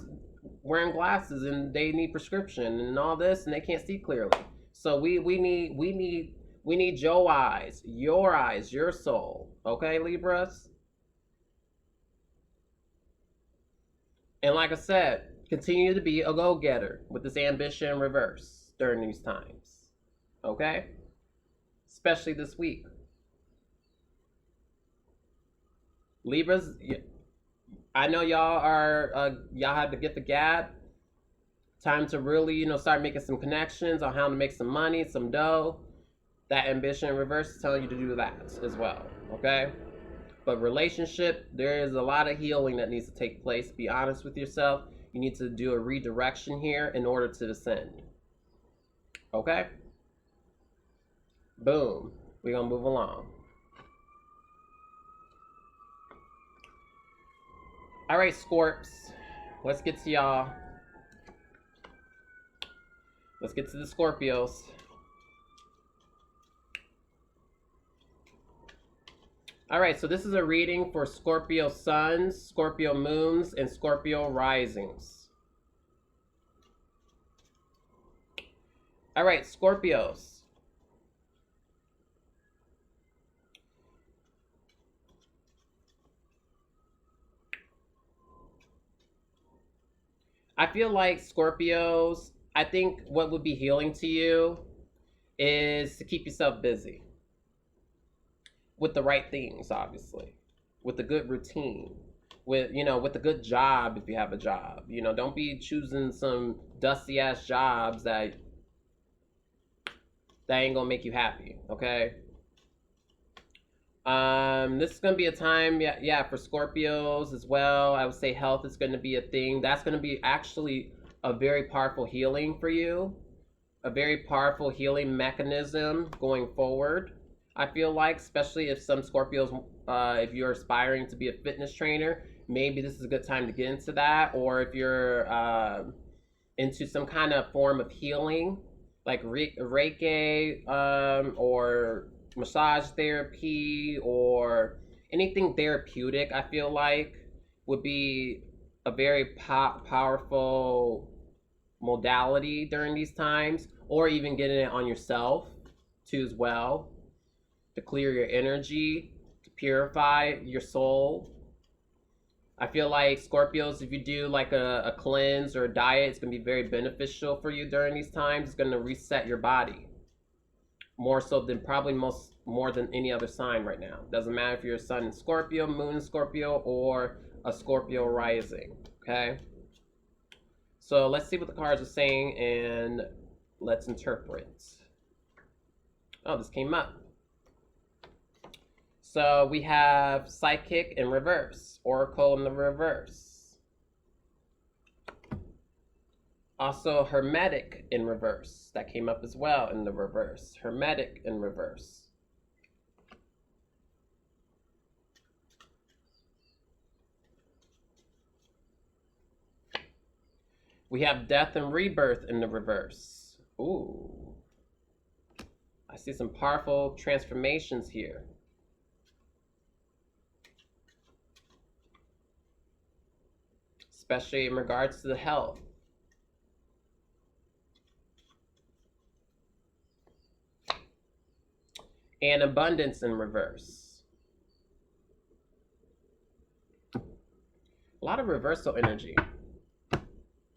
[SPEAKER 1] wearing glasses and they need prescription and all this and they can't see clearly. So we need We need your eyes, your soul. Okay, Libras? And like I said, continue to be a go-getter with this ambition in reverse during these times. Okay? Especially this week. Libras, I know y'all are, y'all have to get the gab. Time to really, start making some connections on how to make some money, some dough. That ambition in reverse is telling you to do that as well, okay? But relationship, there is a lot of healing that needs to take place. Be honest with yourself. You need to do a redirection here in order to ascend. Okay? Boom. We're going to move along. All right, Scorps. Let's get to y'all. Let's get to the Scorpios. All right, so this is a reading for Scorpio suns, Scorpio moons, and Scorpio risings. All right, Scorpios. I feel like Scorpios, I think what would be healing to you is to keep yourself busy. With the right things, obviously. With a good routine. With a good job if you have a job. Don't be choosing some dusty ass jobs that ain't gonna make you happy, okay? This is gonna be a time, for Scorpios as well. I would say health is gonna be a thing. That's gonna be actually a very powerful healing for you. A very powerful healing mechanism going forward. I feel like, especially if some Scorpios, if you're aspiring to be a fitness trainer, maybe this is a good time to get into that. Or if you're into some kind of form of healing, like Reiki, or massage therapy, or anything therapeutic, I feel like would be a very powerful modality during these times. Or even getting it on yourself, too, as well. To clear your energy, to purify your soul. I feel like Scorpios, if you do like a cleanse or a diet, it's going to be very beneficial for you during these times. It's going to reset your body. More so than probably more than any other sign right now. Doesn't matter if you're a sun in Scorpio, moon in Scorpio, or a Scorpio rising. Okay? So let's see what the cards are saying and let's interpret. Oh, this came up. So we have Psychic in reverse, Oracle in the reverse. Also Hermetic in reverse, that came up as well in the reverse. Hermetic in reverse. We have Death and Rebirth in the reverse. Ooh. I see some powerful transformations here. Especially in regards to the health. And Abundance in reverse. A lot of reversal energy.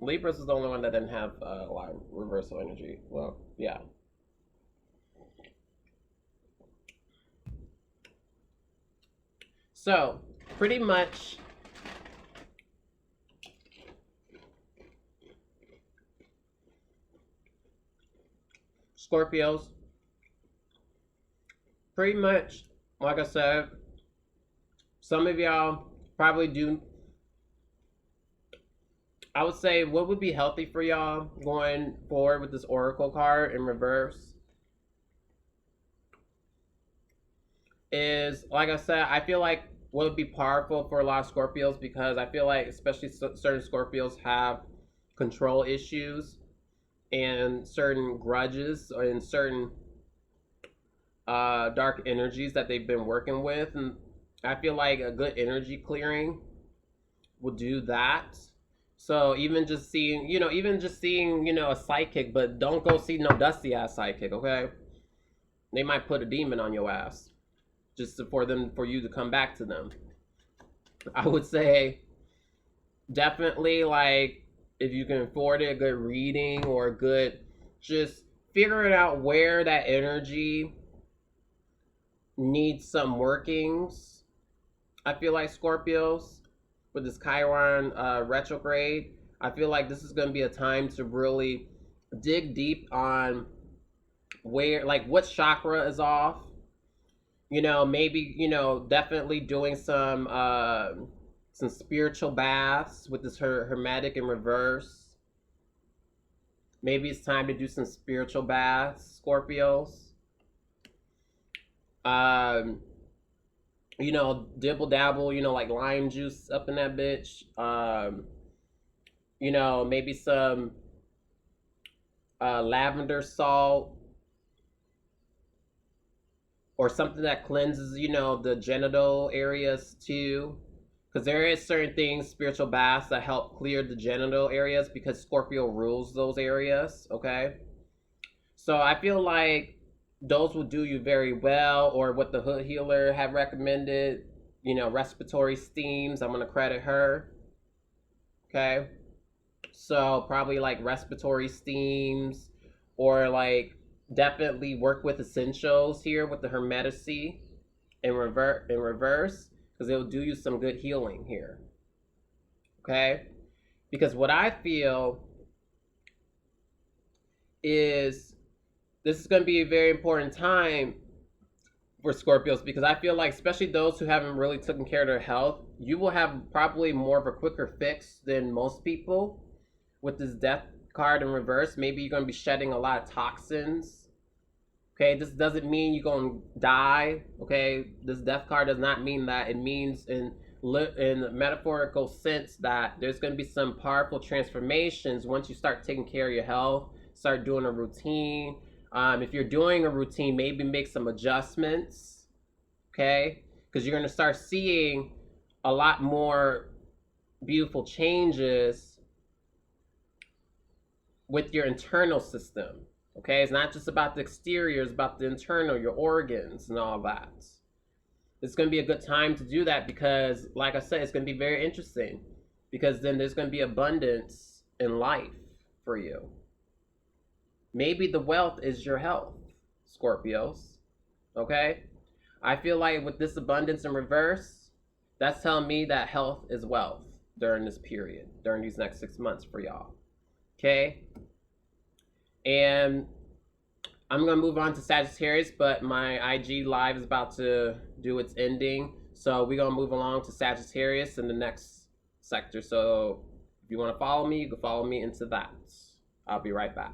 [SPEAKER 1] Libras is the only one that didn't have a lot of reversal energy. Well, yeah. So, pretty much Scorpios, pretty much, like I said, some of y'all probably do. I would say what would be healthy for y'all going forward with this Oracle card in reverse is, like I said, I feel like what would be powerful for a lot of Scorpios, because I feel like especially certain Scorpios have control issues and certain grudges and certain dark energies that they've been working with, and I feel like a good energy clearing will do that. So even just seeing, a psychic, but don't go see no dusty ass psychic, okay? They might put a demon on your ass just for you to come back to them. I would say definitely, like, if you can afford it, a good reading or a good, just figuring out where that energy needs some workings. I feel like Scorpios, with this Chiron retrograde, I feel like this is going to be a time to really dig deep on where, like, what chakra is off. Maybe, definitely doing some spiritual baths with this hermetic in reverse. Maybe it's time to do some spiritual baths, Scorpios. Dibble dabble, like lime juice up in that bitch. Maybe some lavender salt or something that cleanses, the genital areas too. Because there is certain things, spiritual baths, that help clear the genital areas because Scorpio rules those areas, okay? So I feel like those will do you very well, or what the Hood Healer had recommended, respiratory steams. I'm going to credit her, okay? So probably like respiratory steams, or like definitely work with essentials here with the hermeticy in reverse, because it'll do you some good healing here. Okay? Because what I feel is this is going to be a very important time for Scorpios, because I feel like, especially those who haven't really taken care of their health, you will have probably more of a quicker fix than most people with this death card in reverse. Maybe you're going to be shedding a lot of toxins. Okay, this doesn't mean you're going to die. Okay, this death card does not mean that. It means in the metaphorical sense that there's going to be some powerful transformations once you start taking care of your health, start doing a routine. If you're doing a routine, maybe make some adjustments, okay? Because you're going to start seeing a lot more beautiful changes with your internal system, okay? It's not just about the exterior, it's about the internal, your organs and all that. It's going to be a good time to do that because, like I said, it's going to be very interesting, because then there's going to be abundance in life for you. Maybe the wealth is your health, Scorpios, okay? I feel like with this abundance in reverse, that's telling me that health is wealth during this period, during these next 6 months for y'all, okay? And I'm going to move on to Sagittarius, but my IG live is about to do its ending. So we're going to move along to Sagittarius in the next sector. So if you want to follow me, you can follow me into that. I'll be right back.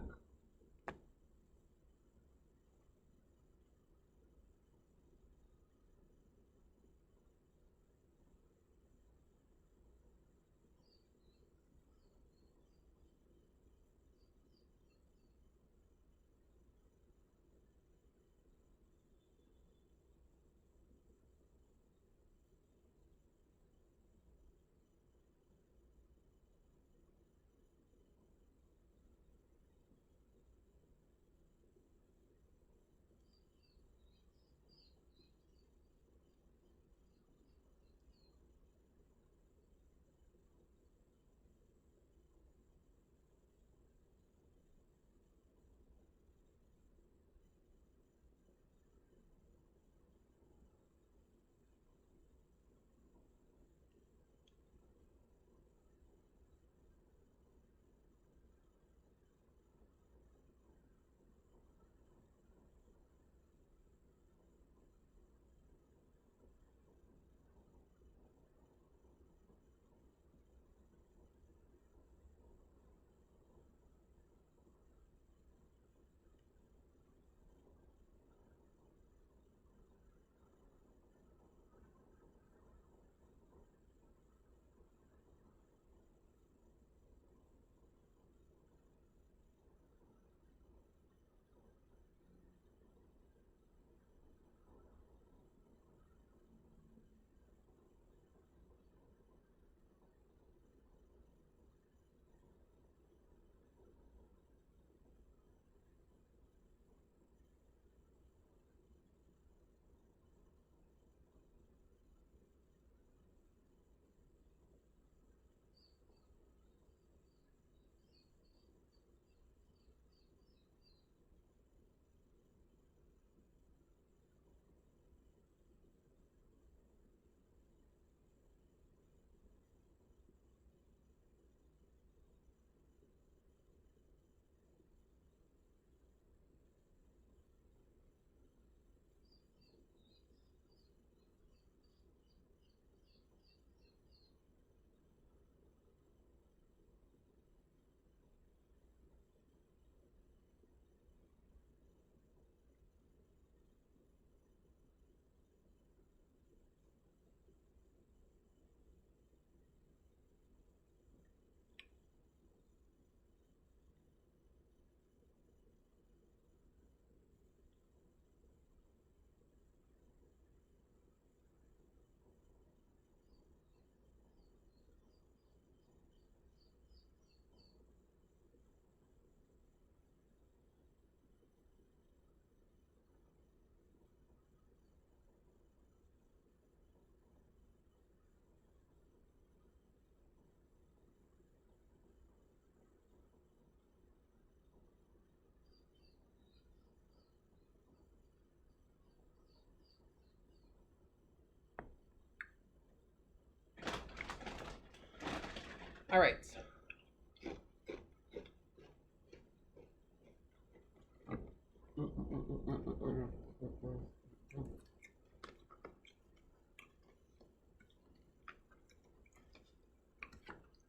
[SPEAKER 1] All right.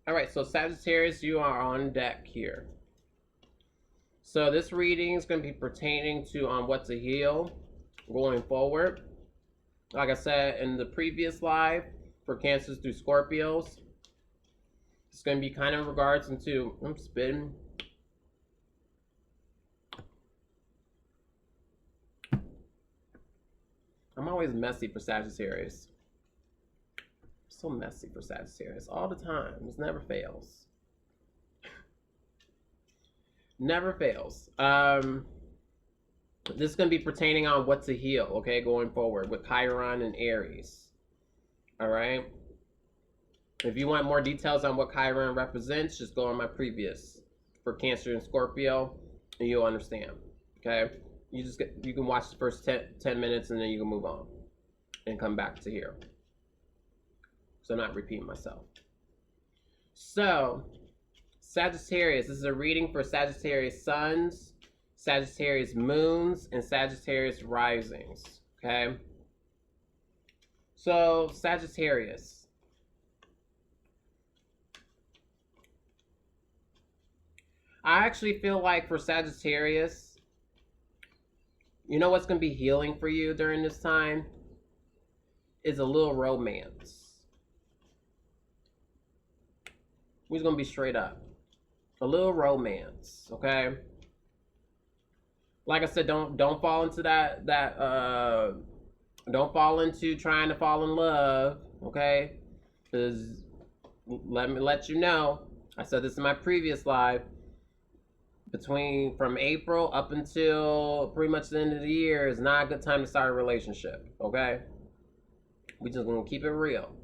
[SPEAKER 1] All right, so Sagittarius, you are on deck here. So this reading is going to be pertaining to what to heal going forward. Like I said in the previous live, for Cancers through Scorpios, it's going to be kind of in regards into, I'm spitting. I'm always messy for Sagittarius. So messy for Sagittarius all the time. It never fails. Never fails. This is going to be pertaining on what to heal, okay, going forward with Chiron and Aries. All right. If you want more details on what Chiron represents, just go on my previous for Cancer and Scorpio, and you'll understand. Okay. You can watch the first 10 minutes, and then you can move on and come back to here. So I'm not repeating myself. So Sagittarius, this is a reading for Sagittarius suns, Sagittarius moons, and Sagittarius risings. Okay. So Sagittarius. I actually feel like for Sagittarius, you know what's going to be healing for you during this time? Is a little romance. We're going to be straight up. A little romance, okay? Like I said, don't fall into don't fall into trying to fall in love, okay? Because let me let you know, I said this in my previous live, from April up until pretty much the end of the year is not a good time to start a relationship, okay? We just gonna keep it real.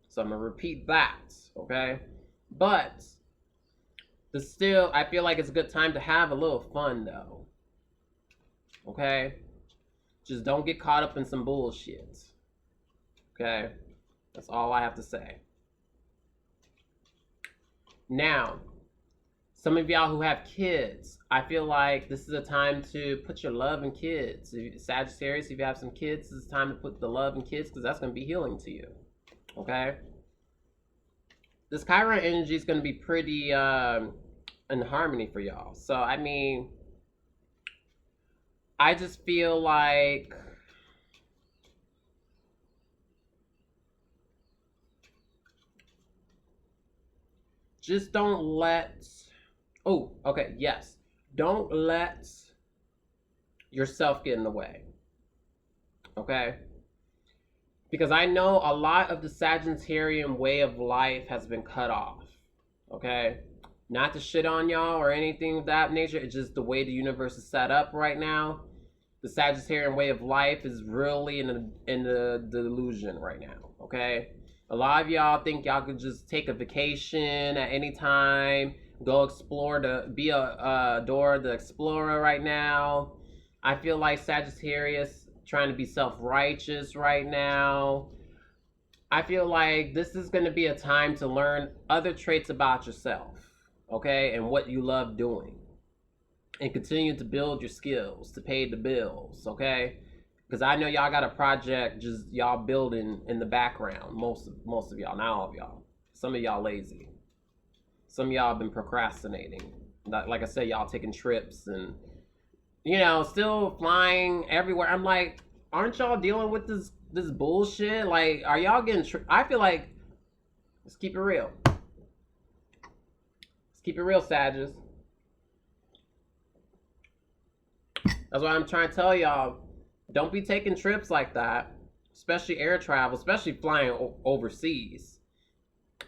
[SPEAKER 1] So I'm gonna repeat that, okay? But still, I feel like it's a good time to have a little fun though, okay? Just don't get caught up in some bullshit, okay? That's all I have to say. Now, some of y'all who have kids, I feel like this is a time to put your love in kids. Sagittarius, if you have some kids, this is time to put the love in kids because that's going to be healing to you. Okay? This Chiron energy is going to be pretty in harmony for y'all. So, I mean, I just feel like just don't let... Oh, okay, yes. Don't let yourself get in the way. Okay? Because I know a lot of the Sagittarian way of life has been cut off. Okay? Not to shit on y'all or anything of that nature. It's just the way the universe is set up right now. The Sagittarian way of life is really in the delusion right now. Okay? A lot of y'all think y'all could just take a vacation at any time. Go explore, be a Dora the Explorer right now. I feel like Sagittarius trying to be self-righteous right now. I feel like this is going to be a time to learn other traits about yourself, okay, and what you love doing. And continue to build your skills to pay the bills, okay? Because I know y'all got a project just y'all building in the background. Most of y'all, not all of y'all. Some of y'all lazy. Some of y'all have been procrastinating. Like I said, y'all taking trips and, you know, still flying everywhere. I'm like, aren't y'all dealing with this bullshit? Like, are y'all getting... I feel like, let's keep it real. Let's keep it real, Sagittarius. That's why I'm trying to tell y'all, don't be taking trips like that, especially air travel, especially flying overseas.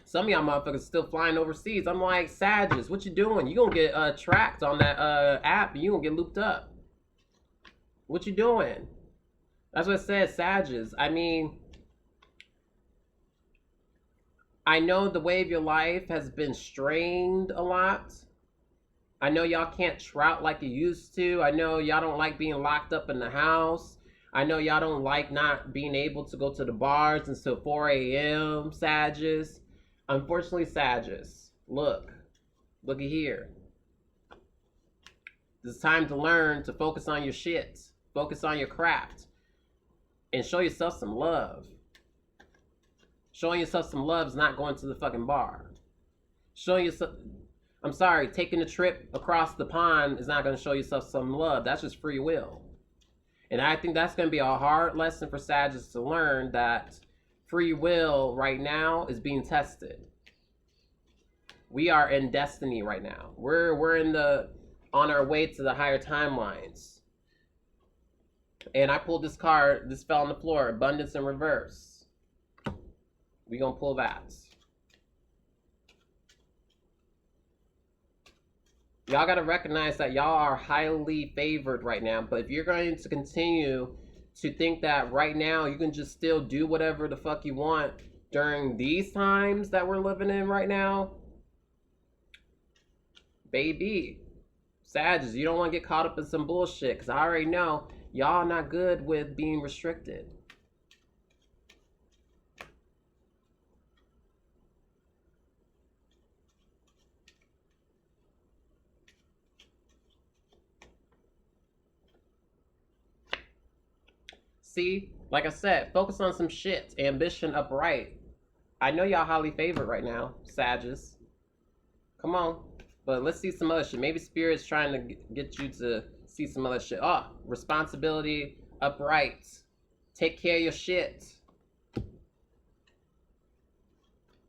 [SPEAKER 1] Some of y'all motherfuckers still flying overseas. I'm like, Sagittarius, what you doing? You gonna get tracked on that app and you gonna get looped up. What you doing? That's what it says, Sagittarius. I mean, I know the way of your life has been strained a lot. I know y'all can't trout like you used to. I know y'all don't like being locked up in the house. I know y'all don't like not being able to go to the bars until 4 a.m., Sagittarius. Unfortunately, Sagittarius, Looky here. It's time to learn to focus on your shit. Focus on your craft. And show yourself some love. Showing yourself some love is not going to the fucking bar. Showing yourself... I'm sorry, taking a trip across the pond is not going to show yourself some love. That's just free will. And I think that's going to be a hard lesson for Sagittarius to learn, that free will right now is being tested. We are in destiny right now. We're on our way to the higher timelines. And I pulled this card. This fell on the floor. Abundance in reverse. We gonna pull that. Y'all gotta recognize that y'all are highly favored right now. But if you're going to continue to think that right now you can just still do whatever the fuck you want during these times that we're living in right now, baby, Sagittarius, you don't want to get caught up in some bullshit, because I already know y'all not good with being restricted. See, like I said, focus on some shit. Ambition upright. I know y'all highly favored right now, Sagittarius. Come on. But let's see some other shit. Maybe Spirit's trying to get you to see some other shit. Oh, responsibility upright. Take care of your shit.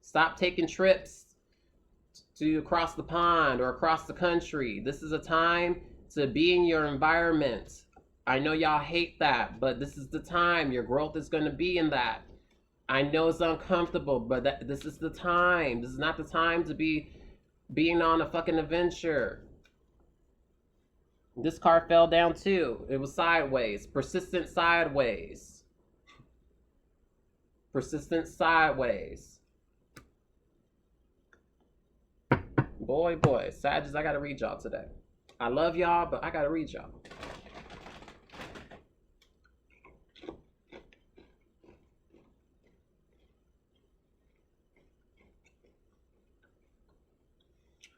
[SPEAKER 1] Stop taking trips to across the pond or across the country. This is a time to be in your environment. I know y'all hate that, but this is the time. Your growth is going to be in that. I know it's uncomfortable, but this is the time. This is not the time to be being on a fucking adventure. This card fell down too. It was sideways. Persistent sideways. Persistent sideways. Boy, Sagittarius, I gotta read y'all today. I love y'all, but I gotta read y'all.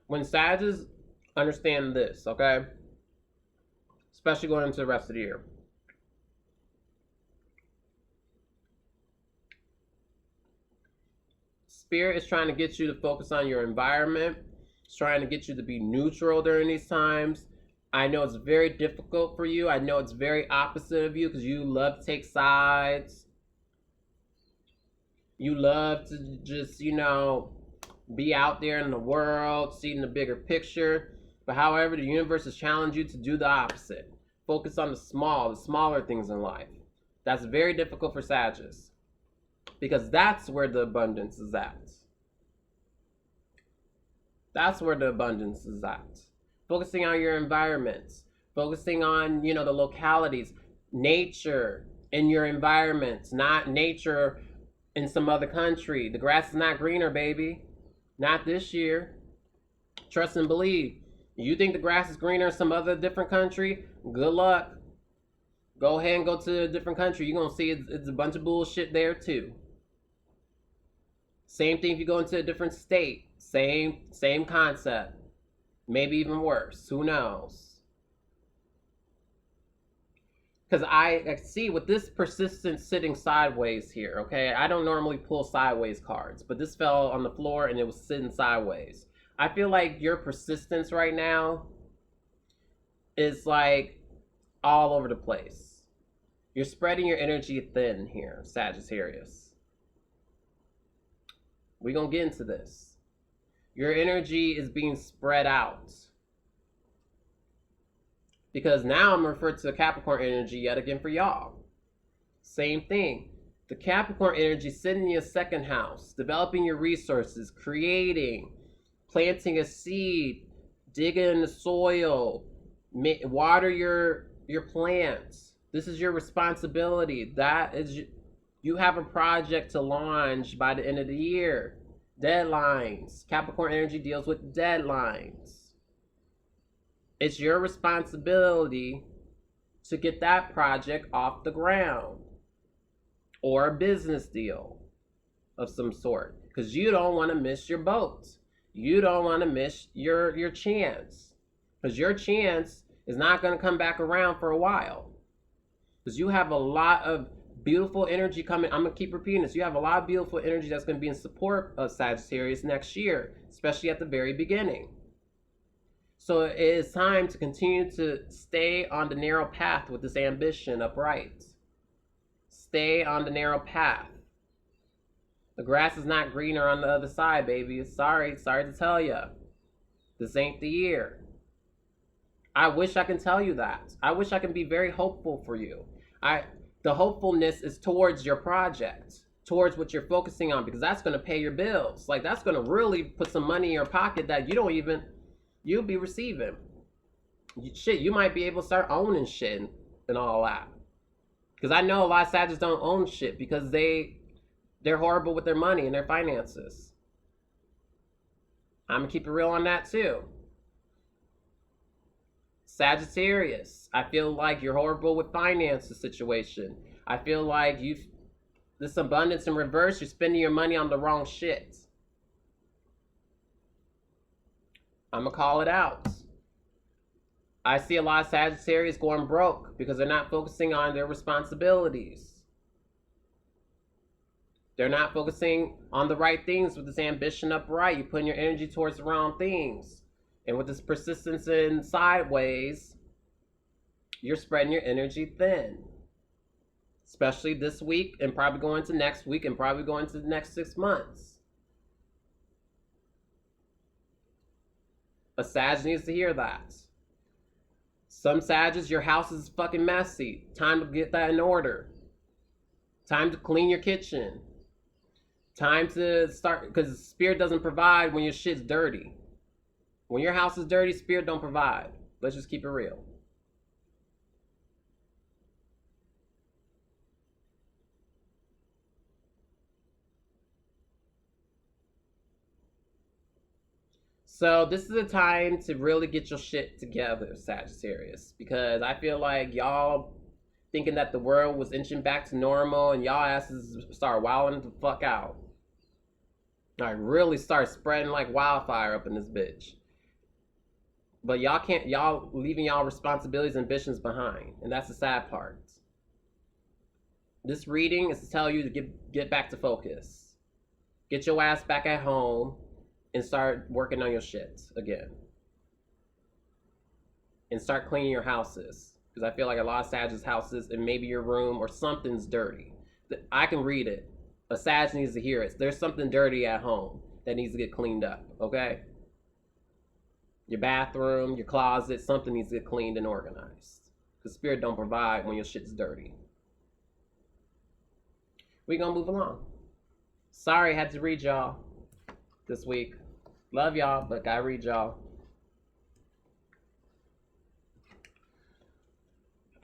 [SPEAKER 1] When Sagittarius understand this, okay? Especially going into the rest of the year. Spirit is trying to get you to focus on your environment. It's trying to get you to be neutral during these times. I know it's very difficult for you. I know it's very opposite of you because you love to take sides. You love to just, you know, be out there in the world, seeing the bigger picture. But however, the universe has challenged you to do the opposite. Focus on the smaller things in life. That's very difficult for Sagittarius, because that's where the abundance is at. That's where the abundance is at. Focusing on your environments. Focusing on, you know, the localities. Nature in your environments, not nature in some other country. The grass is not greener, baby. Not this year. Trust and believe. You think the grass is greener in some other different country? Good luck. Go ahead and go to a different country. You're going to see it's a bunch of bullshit there too. Same thing if you go into a different state. Same concept. Maybe even worse. Who knows? Because I see with this persistent sitting sideways here, okay? I don't normally pull sideways cards, but this fell on the floor and it was sitting sideways. I feel like your persistence right now is like all over the place. You're spreading your energy thin here, Sagittarius. We're going to get into this. Your energy is being spread out. Because now I'm referring to the Capricorn energy yet again for y'all. Same thing. The Capricorn energy sitting in your second house, developing your resources, creating, planting a seed, digging in the soil, water your plants. This is your responsibility. That is, you have a project to launch by the end of the year. Deadlines. Capricorn energy deals with deadlines. It's your responsibility to get that project off the ground, or a business deal of some sort, because you don't want to miss your boat. You don't want to miss your chance, because your chance is not going to come back around for a while, because you have a lot of beautiful energy coming. I'm going to keep repeating this. You have a lot of beautiful energy that's going to be in support of Sagittarius next year, especially at the very beginning. So it is time to continue to stay on the narrow path with this ambition upright. Stay on the narrow path. The grass is not greener on the other side, baby. Sorry to tell you. This ain't the year. I wish I can tell you that. I wish I can be very hopeful for you. The hopefulness is towards your project, towards what you're focusing on, because that's going to pay your bills. Like, that's going to really put some money in your pocket that you'll be receiving. Shit, you might be able to start owning shit and all that. Because I know a lot of Sagittarius don't own shit because they're horrible with their money and their finances. I'm going to keep it real on that too. Sagittarius, I feel like you're horrible with finances situation. I feel like this abundance in reverse, you're spending your money on the wrong shit. I'm going to call it out. I see a lot of Sagittarius going broke because they're not focusing on their responsibilities. They're not focusing on the right things with this ambition upright. You're putting your energy towards the wrong things. And with this persistence in sideways, you're spreading your energy thin. Especially this week and probably going to next week and probably going to the next 6 months. A Sag needs to hear that. Some Sagittarius, your house is fucking messy. Time to get that in order. Time to clean your kitchen. Time to start, because Spirit doesn't provide when your shit's dirty. When your house is dirty, Spirit don't provide. Let's just keep it real. So this is a time to really get your shit together, Sagittarius, because I feel like y'all thinking that the world was inching back to normal and y'all asses start wilding the fuck out. Like, really start spreading like wildfire up in this bitch. But y'all leaving y'all responsibilities and ambitions behind, and that's the sad part. This reading is to tell you to get back to focus. Get your ass back at home and start working on your shit again. And start cleaning your houses. Because I feel like a lot of Sagittarius houses and maybe your room or something's dirty. I can read it. A Sag needs to hear it. There's something dirty at home that needs to get cleaned up, okay? Your bathroom, your closet, something needs to get cleaned and organized. Because Spirit don't provide when your shit's dirty. We gonna move along. Sorry, I had to read y'all this week. Love y'all, but gotta read y'all.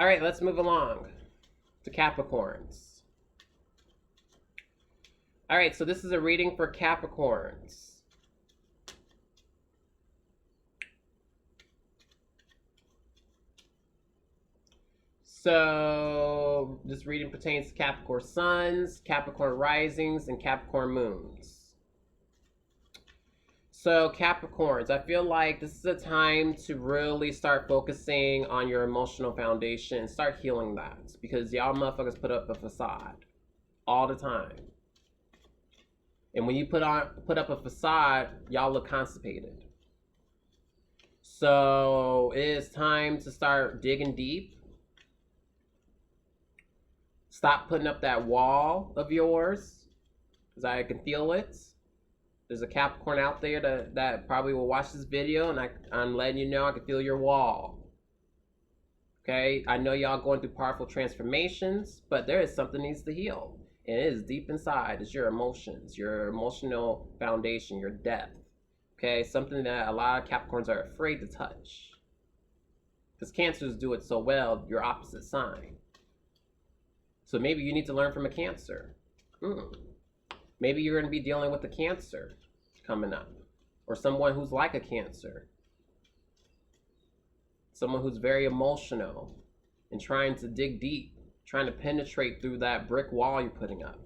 [SPEAKER 1] All right, let's move along to Capricorns. All right, so this is a reading for Capricorns. So this reading pertains to Capricorn suns, Capricorn risings, and Capricorn moons. So Capricorns, I feel like this is a time to really start focusing on your emotional foundation and start healing that, because y'all motherfuckers put up a facade all the time. And when you put up a facade, y'all look constipated. So it is time to start digging deep. Stop putting up that wall of yours, because I can feel it. There's a Capricorn out there that probably will watch this video, and I'm letting you know I can feel your wall. Okay? I know y'all going through powerful transformations, but there is something that needs to heal. And it is deep inside. It's your emotions, your emotional foundation, your depth. Okay? Something that a lot of Capricorns are afraid to touch. Because Cancers do it so well, your opposite sign. So maybe you need to learn from a Cancer. Maybe you're going to be dealing with a Cancer coming up. Or someone who's like a Cancer. Someone who's very emotional and trying to dig deep. Trying to penetrate through that brick wall you're putting up.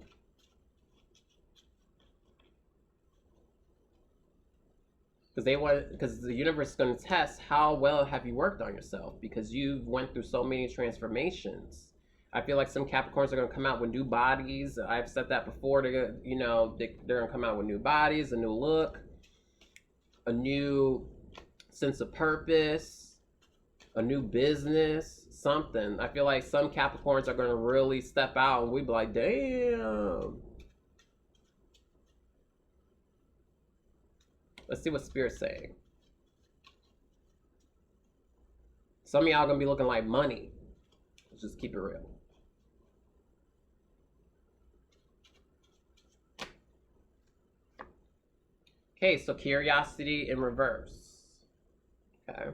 [SPEAKER 1] because the universe is going to test how well have you worked on yourself, because you went through so many transformations. I feel like some Capricorns are going to come out with new bodies. I've said that before. They're going to come out with new bodies, a new look, a new sense of purpose, a new business, something. I feel like some Capricorns are going to really step out and we be like, damn. Let's see what Spirit's saying. Some of y'all going to be looking like money. Let's just keep it real. Okay, so curiosity in reverse. Okay.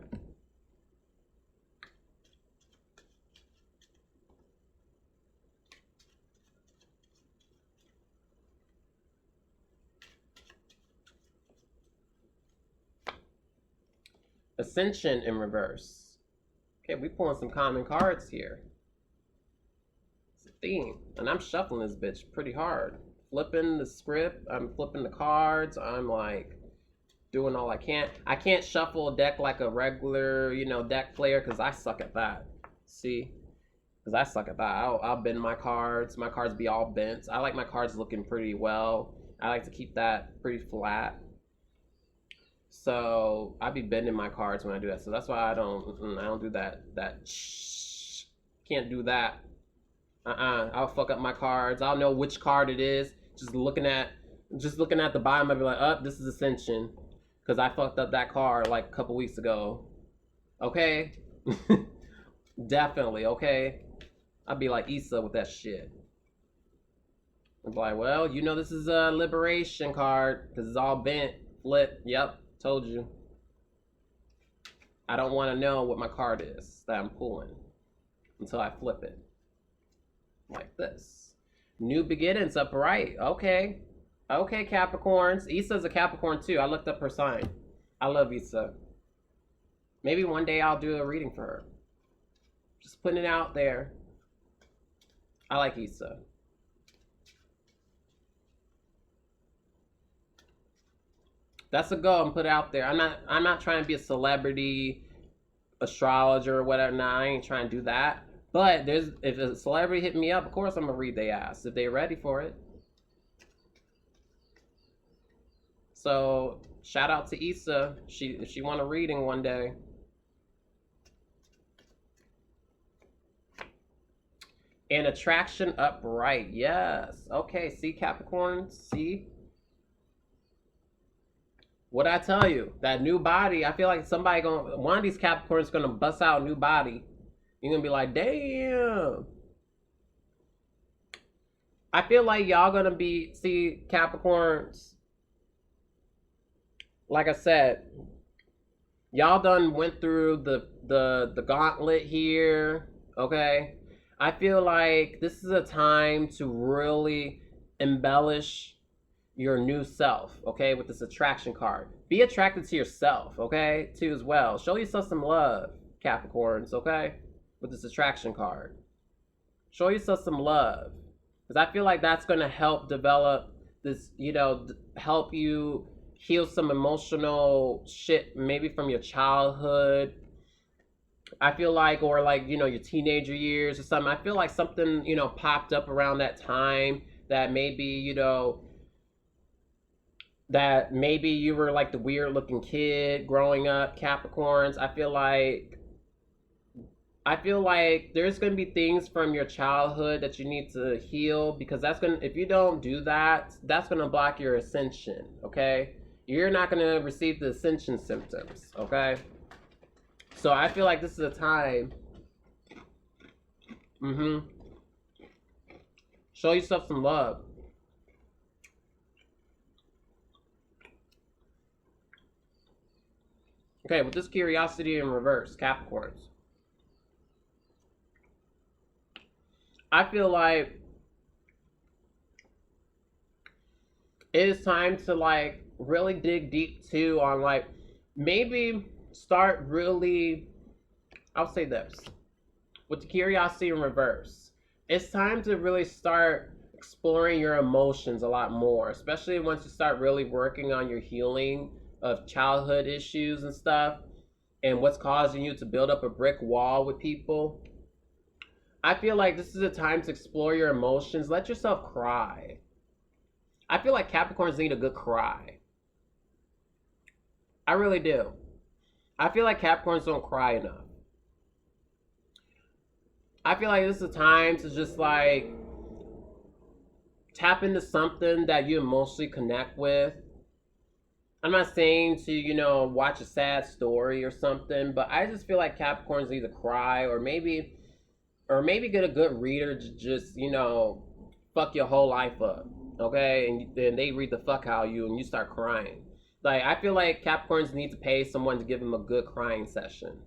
[SPEAKER 1] Ascension in reverse. Okay, we pulling some common cards here. It's a theme. And I'm shuffling this bitch pretty hard. Flipping the script, I'm flipping the cards, I'm like doing all I can. I can't shuffle a deck like a regular, deck player, because I suck at that. See? Because I suck at that. I'll bend my cards. My cards be all bent. I like my cards looking pretty well. I like to keep that pretty flat. So I be bending my cards when I do that. So that's why I don't do that. Can't do that. I'll fuck up my cards. I'll know which card it is. Just looking at the bottom, I'd be like, oh, this is Ascension. Because I fucked up that card like a couple weeks ago. Okay? Definitely, okay? I'd be like Issa with that shit. I'd be like, well, this is a liberation card. Because it's all bent. Flip. Yep. Told you. I don't want to know what my card is that I'm pulling until I flip it. Like this. New beginnings upright. Okay. Okay, Capricorns. Issa's a Capricorn too. I looked up her sign. I love Issa. Maybe one day I'll do a reading for her. Just putting it out there. I like Issa. That's a go and put it out there. I'm not trying to be a celebrity astrologer or whatever. Nah, I ain't trying to do that. But if a celebrity hit me up, of course I'm gonna read their ass if they're ready for it. So shout out to Issa. If she want a reading one day. And attraction upright. Yes. Okay. See, Capricorn. See. What I tell you, that new body. I feel like one of these Capricorns gonna bust out a new body. You're gonna be like, damn. I feel like y'all gonna see Capricorns. Like I said, y'all done went through the gauntlet here. Okay. I feel like this is a time to really embellish your new self, okay, with this attraction card. Be attracted to yourself, okay, too, as well. Show yourself some love, Capricorns, okay, with this attraction card. Show yourself some love, because I feel like that's going to help develop this, help you heal some emotional shit, maybe from your childhood. I feel like, or like, your teenager years or something. I feel like something, popped up around that time that maybe, that maybe you were like the weird looking kid growing up, Capricorns. I feel like there's going to be things from your childhood that you need to heal, because if you don't do that, that's going to block your ascension, okay? You're not going to receive the ascension symptoms, okay? So I feel like this is a time. Show yourself some love. Okay, with this curiosity in reverse, Capricorns. I feel like it is time to like really dig deep too on like maybe start really, I'll say this, with the curiosity in reverse, it's time to really start exploring your emotions a lot more, especially once you start really working on your healing of childhood issues and stuff, and what's causing you to build up a brick wall with people. I feel like this is a time to explore your emotions. Let yourself cry. I feel like Capricorns need a good cry. I really do. I feel like Capricorns don't cry enough. I feel like this is a time to just like tap into something that you emotionally connect with. I'm not saying to, you know, watch a sad story or something, but I just feel like Capricorns need to cry, or maybe get a good reader to just, you know, fuck your whole life up, okay? And then they read the fuck out of you and you start crying. Like, I feel like Capricorns need to pay someone to give them a good crying session.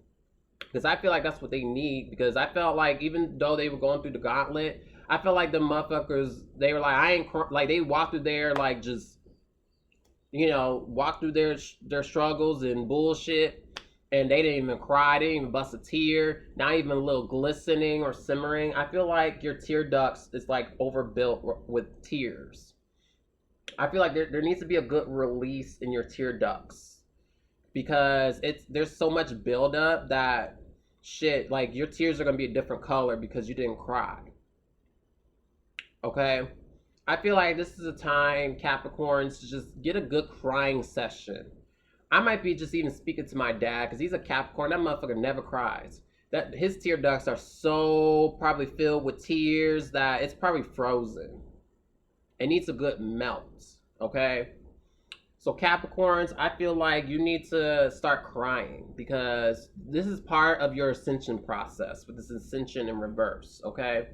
[SPEAKER 1] Because I feel like that's what they need. Because I felt like even though they were going through the gauntlet, I felt like the motherfuckers, they were like, I ain't like, they walked through there like just, you know, walked through their struggles and bullshit, and they didn't even cry, they didn't even bust a tear, not even a little glistening or simmering. I feel like your tear ducts is like overbuilt with tears. I feel like there needs to be a good release in your tear ducts, because there's so much buildup that shit, like your tears are gonna be a different color because you didn't cry. Okay? I feel like this is a time, Capricorns, to just get a good crying session. I might be just even speaking to my dad, because he's a Capricorn. That motherfucker never cries. That his tear ducts are so probably filled with tears that it's probably frozen. It needs a good melt, okay? So Capricorns, I feel like you need to start crying, because this is part of your ascension process with this ascension in reverse, okay?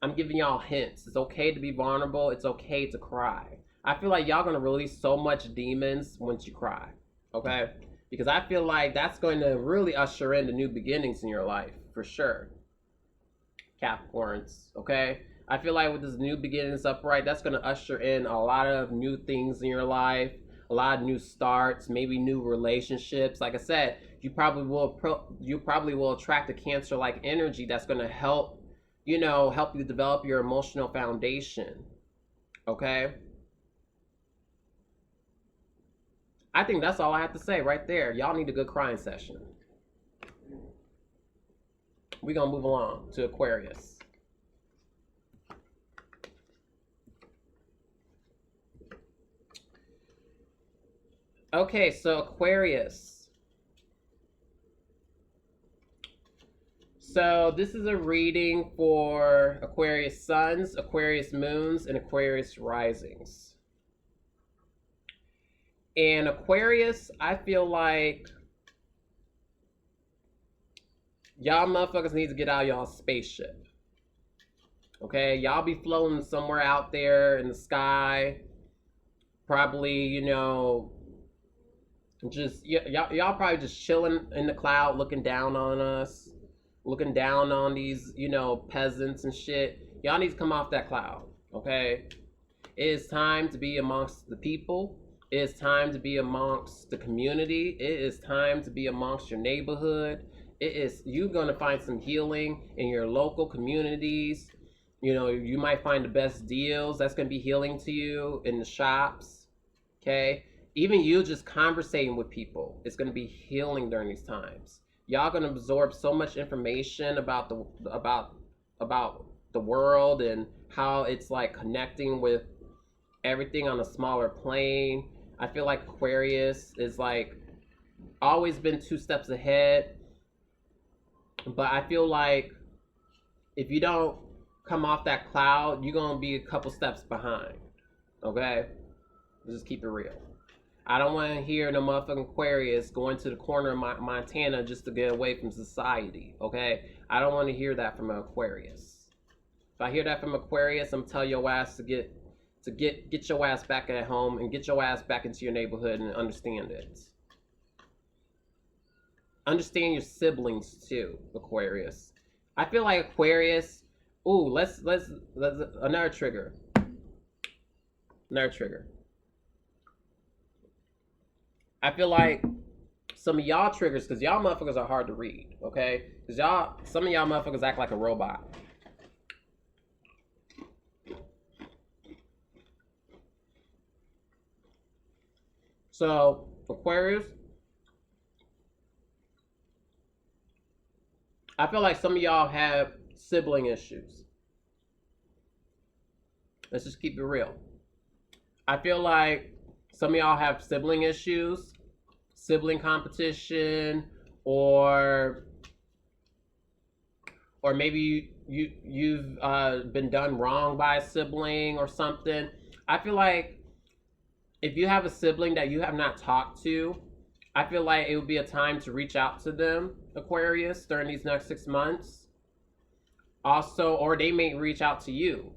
[SPEAKER 1] I'm giving y'all hints. It's okay to be vulnerable. It's okay to cry. I feel like y'all gonna release so much demons once you cry, okay? Because I feel like that's going to really usher in the new beginnings in your life, for sure. Capricorns, okay? I feel like with this new beginnings upright, that's gonna usher in a lot of new things in your life, a lot of new starts, maybe new relationships. Like I said, you probably will attract a Cancer-like energy that's gonna help, you know, help you develop your emotional foundation, okay? I think that's all I have to say right there. Y'all need a good crying session. We're gonna move along to Aquarius. Okay, so Aquarius. So this is a reading for Aquarius suns, Aquarius moons, and Aquarius risings. And Aquarius, I feel like y'all motherfuckers need to get out of y'all spaceship. Okay, y'all be floating somewhere out there in the sky. Probably, you know, just y'all probably just chilling in the cloud, looking down on us. Looking down on these, you know, peasants and shit. Y'all need to come off that cloud, okay? It is time to be amongst the people. It is time to be amongst the community. It is time to be amongst your neighborhood. You're gonna find some healing in your local communities. You know, you might find the best deals. That's gonna be healing to you in the shops, okay? Even you just conversating with people, it's gonna be healing during these times. Y'all gonna absorb so much information about the world and how it's like connecting with everything on a smaller plane. I feel like Aquarius is like always been 2 steps ahead, but I feel like if you don't come off that cloud, you're gonna be a couple steps behind. Okay, let's just keep it real. I don't want to hear no motherfucking Aquarius going to the corner of Montana just to get away from society, okay? I don't want to hear that from an Aquarius. If I hear that from Aquarius, I'm telling your ass to get your ass back at home and get your ass back into your neighborhood and understand it. Understand your siblings too, Aquarius. I feel like Aquarius. Ooh, let's another trigger. Another trigger. I feel like some of y'all triggers, because y'all motherfuckers are hard to read, okay? Because some of y'all motherfuckers act like a robot. So Aquarius, I feel like some of y'all have sibling issues. Let's just keep it real. I feel like some of y'all have sibling issues, sibling competition, or maybe you've been done wrong by a sibling or something. I feel like if you have a sibling that you have not talked to, I feel like it would be a time to reach out to them, Aquarius, during these next 6 months. Also, or they may reach out to you.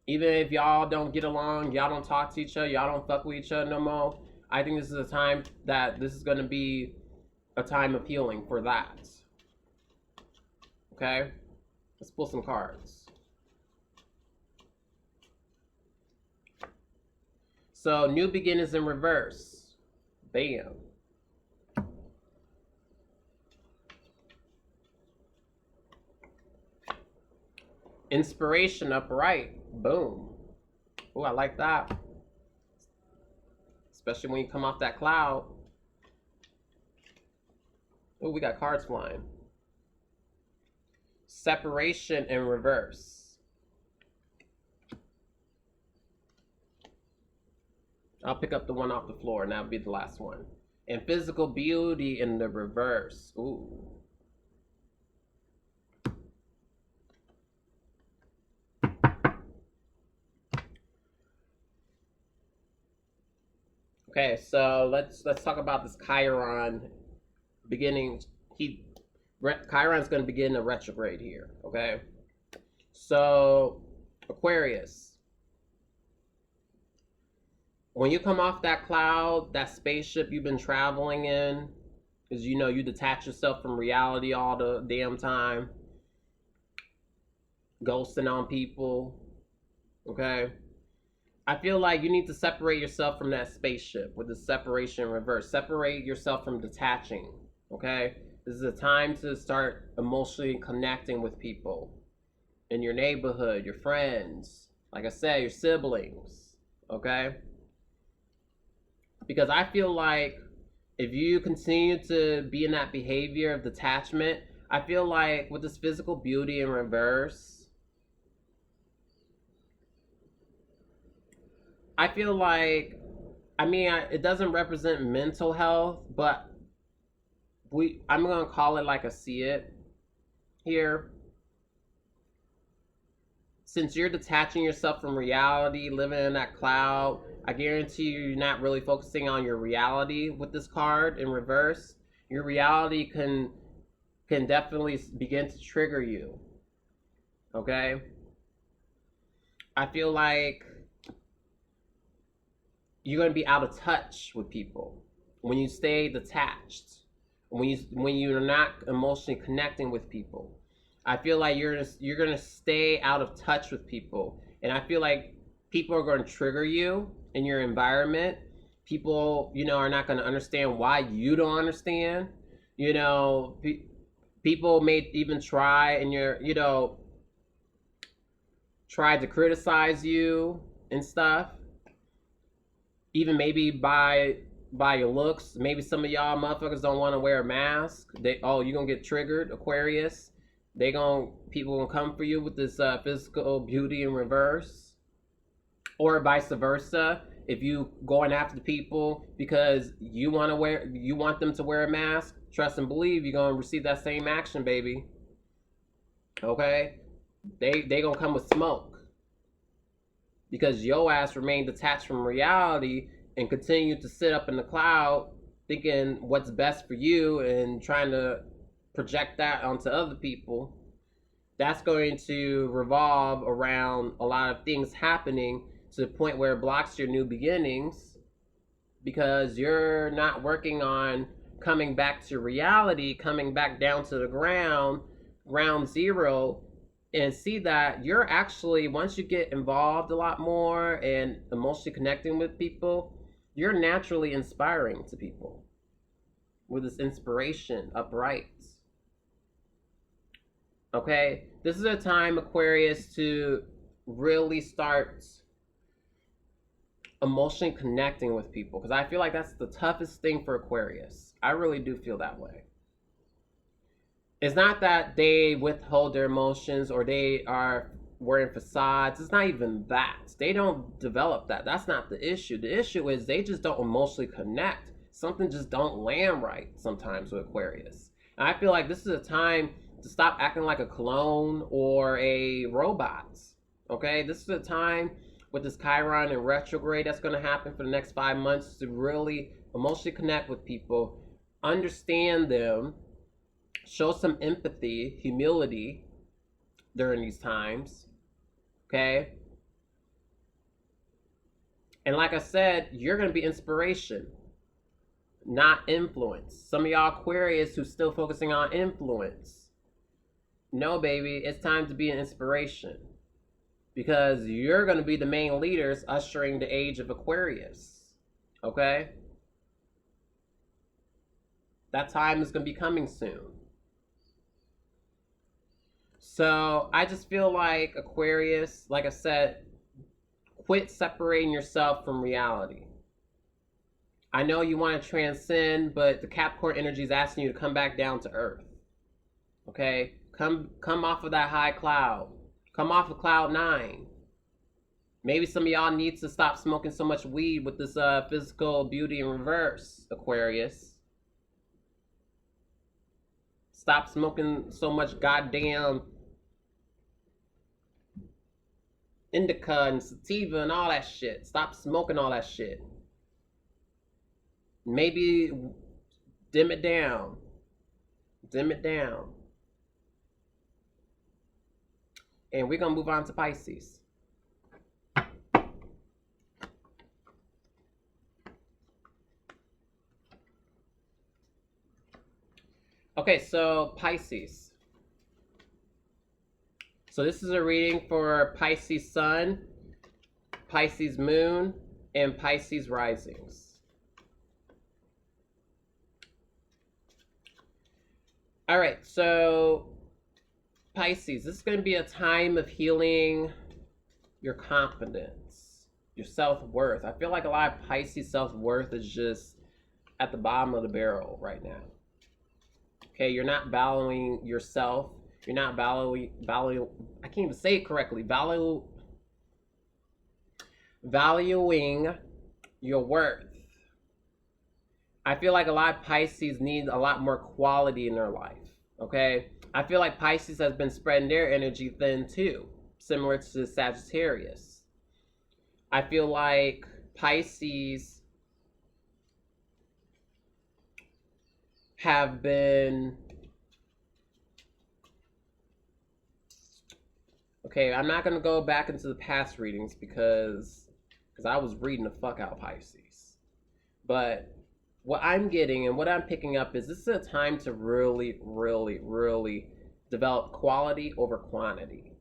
[SPEAKER 1] Even if y'all don't get along, y'all don't talk to each other, y'all don't fuck with each other no more, I think this is a time that this is going to be a time of healing for that. Okay? Let's pull some cards. So, new beginnings in reverse. Bam. Inspiration upright. Boom. Oh, I like that. Especially when you come off that cloud. Oh, we got cards flying. Separation in reverse. I'll pick up the one off the floor and that'll be the last one. And physical beauty in the reverse. Ooh. Okay, so let's talk about this Chiron beginning. Chiron's going to begin a retrograde here. Okay, so Aquarius, when you come off that cloud, that spaceship you've been traveling in, because you detach yourself from reality all the damn time, ghosting on people. Okay. I feel like you need to separate yourself from that spaceship with the separation in reverse. Separate yourself from detaching, okay? This is a time to start emotionally connecting with people in your neighborhood, your friends, like I said, your siblings, okay? Because I feel like if you continue to be in that behavior of detachment, I feel like with this physical beauty in reverse, I feel like, it doesn't represent mental health, but I'm going to call it like I see it here. Since you're detaching yourself from reality, living in that cloud, I guarantee you're not really focusing on your reality with this card in reverse. Your reality can definitely begin to trigger you. Okay? I feel like you're going to be out of touch with people when you stay detached, when you're not emotionally connecting with people. I feel like you're going to stay out of touch with people, and I feel like people are going to trigger you in your environment. People, are not going to understand why you don't understand. People may even try and try to criticize you and stuff. Even maybe by your looks. Maybe some of y'all motherfuckers don't want to wear a mask. You're gonna get triggered, Aquarius. People gonna come for you with this physical beauty in reverse, or vice versa. If you going after people because you want them to wear a mask, trust and believe you're gonna receive that same action, baby. Okay, they gonna come with smoke. Because your ass remained detached from reality and continue to sit up in the cloud thinking what's best for you and trying to project that onto other people. That's going to revolve around a lot of things happening to the point where it blocks your new beginnings because you're not working on coming back to reality, coming back down to the ground zero, and see that you're actually, once you get involved a lot more and emotionally connecting with people, you're naturally inspiring to people with this inspiration upright. Okay, this is a time, Aquarius, to really start emotionally connecting with people, because I feel like that's the toughest thing for Aquarius. I really do feel that way. It's not that they withhold their emotions or they are wearing facades. It's not even that. They don't develop that. That's not the issue. The issue is they just don't emotionally connect. Something just don't land right sometimes with Aquarius. And I feel like this is a time to stop acting like a clone or a robot. Okay? This is a time with this Chiron and retrograde that's going to happen for the next 5 months to really emotionally connect with people, understand them, show some empathy, humility during these times. Okay? And like I said, you're going to be inspiration, not influence. Some of y'all Aquarius who's still focusing on influence. No, baby, it's time to be an inspiration. Because you're going to be the main leaders ushering the age of Aquarius. Okay? That time is going to be coming soon. So I just feel like Aquarius, like I said, quit separating yourself from reality. I know you want to transcend, but the Capricorn energy is asking you to come back down to earth. Okay? Come off of that high cloud. Come off of cloud 9. Maybe some of y'all need to stop smoking so much weed with this physical beauty in reverse, Aquarius. Stop smoking so much goddamn indica and sativa and all that shit. Stop smoking all that shit. Maybe dim it down. Dim it down. And we're going to move on to Pisces. Okay, so Pisces. So this is a reading for Pisces Sun, Pisces Moon, and Pisces Risings. All right, so Pisces, this is going to be a time of healing your confidence, your self-worth. I feel like a lot of Pisces self-worth is just at the bottom of the barrel right now. Okay, you're not valuing yourself. You're not valuing, I can't even say it correctly, valuing your worth. I feel like a lot of Pisces need a lot more quality in their life, okay? I feel like Pisces has been spreading their energy thin too, similar to Sagittarius. I feel like Pisces have been... Okay, I'm not going to go back into the past readings because I was reading the fuck out of Pisces. But what I'm getting and what I'm picking up is this is a time to really, really, really develop quality over quantity.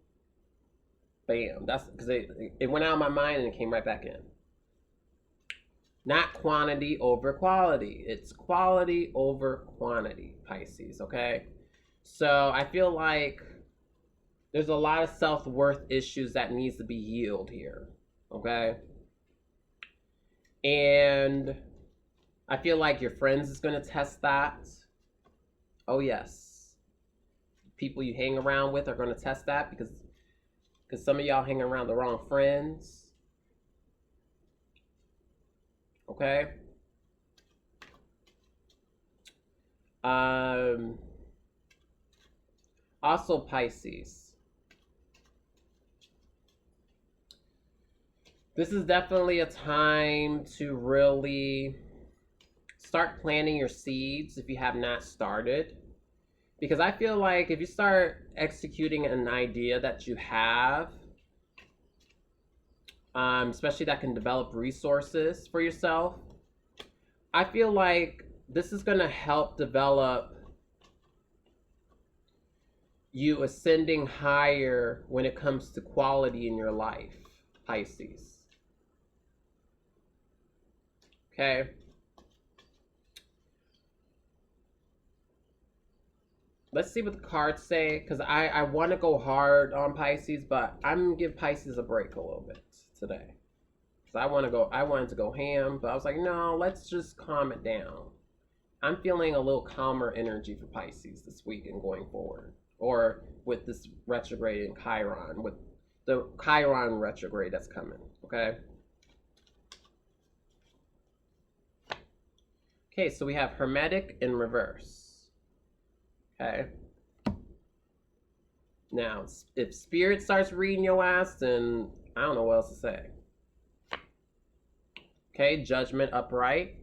[SPEAKER 1] Bam. That's because it went out of my mind and it came right back in. Not quantity over quality. It's quality over quantity, Pisces, okay? So I feel like there's a lot of self-worth issues that needs to be healed here, okay? And I feel like your friends is going to test that. Oh, yes. People you hang around with are going to test that because some of y'all hang around the wrong friends. Okay? Also, Pisces. This is definitely a time to really start planting your seeds if you have not started. Because I feel like if you start executing an idea that you have, especially that can develop resources for yourself, I feel like this is going to help develop you ascending higher when it comes to quality in your life, Pisces. Okay. Let's see what the cards say, because I want to go hard on Pisces, but I'm going to give Pisces a break a little bit today. because I wanted to go ham, but I was like, no, let's just calm it down. I'm feeling a little calmer energy for Pisces this week and going forward, or with this retrograde in Chiron, with the Chiron retrograde that's coming. Okay. Okay, so we have Hermetic in reverse. Okay. Now, if Spirit starts reading your ass, then I don't know what else to say. Okay, Judgment upright.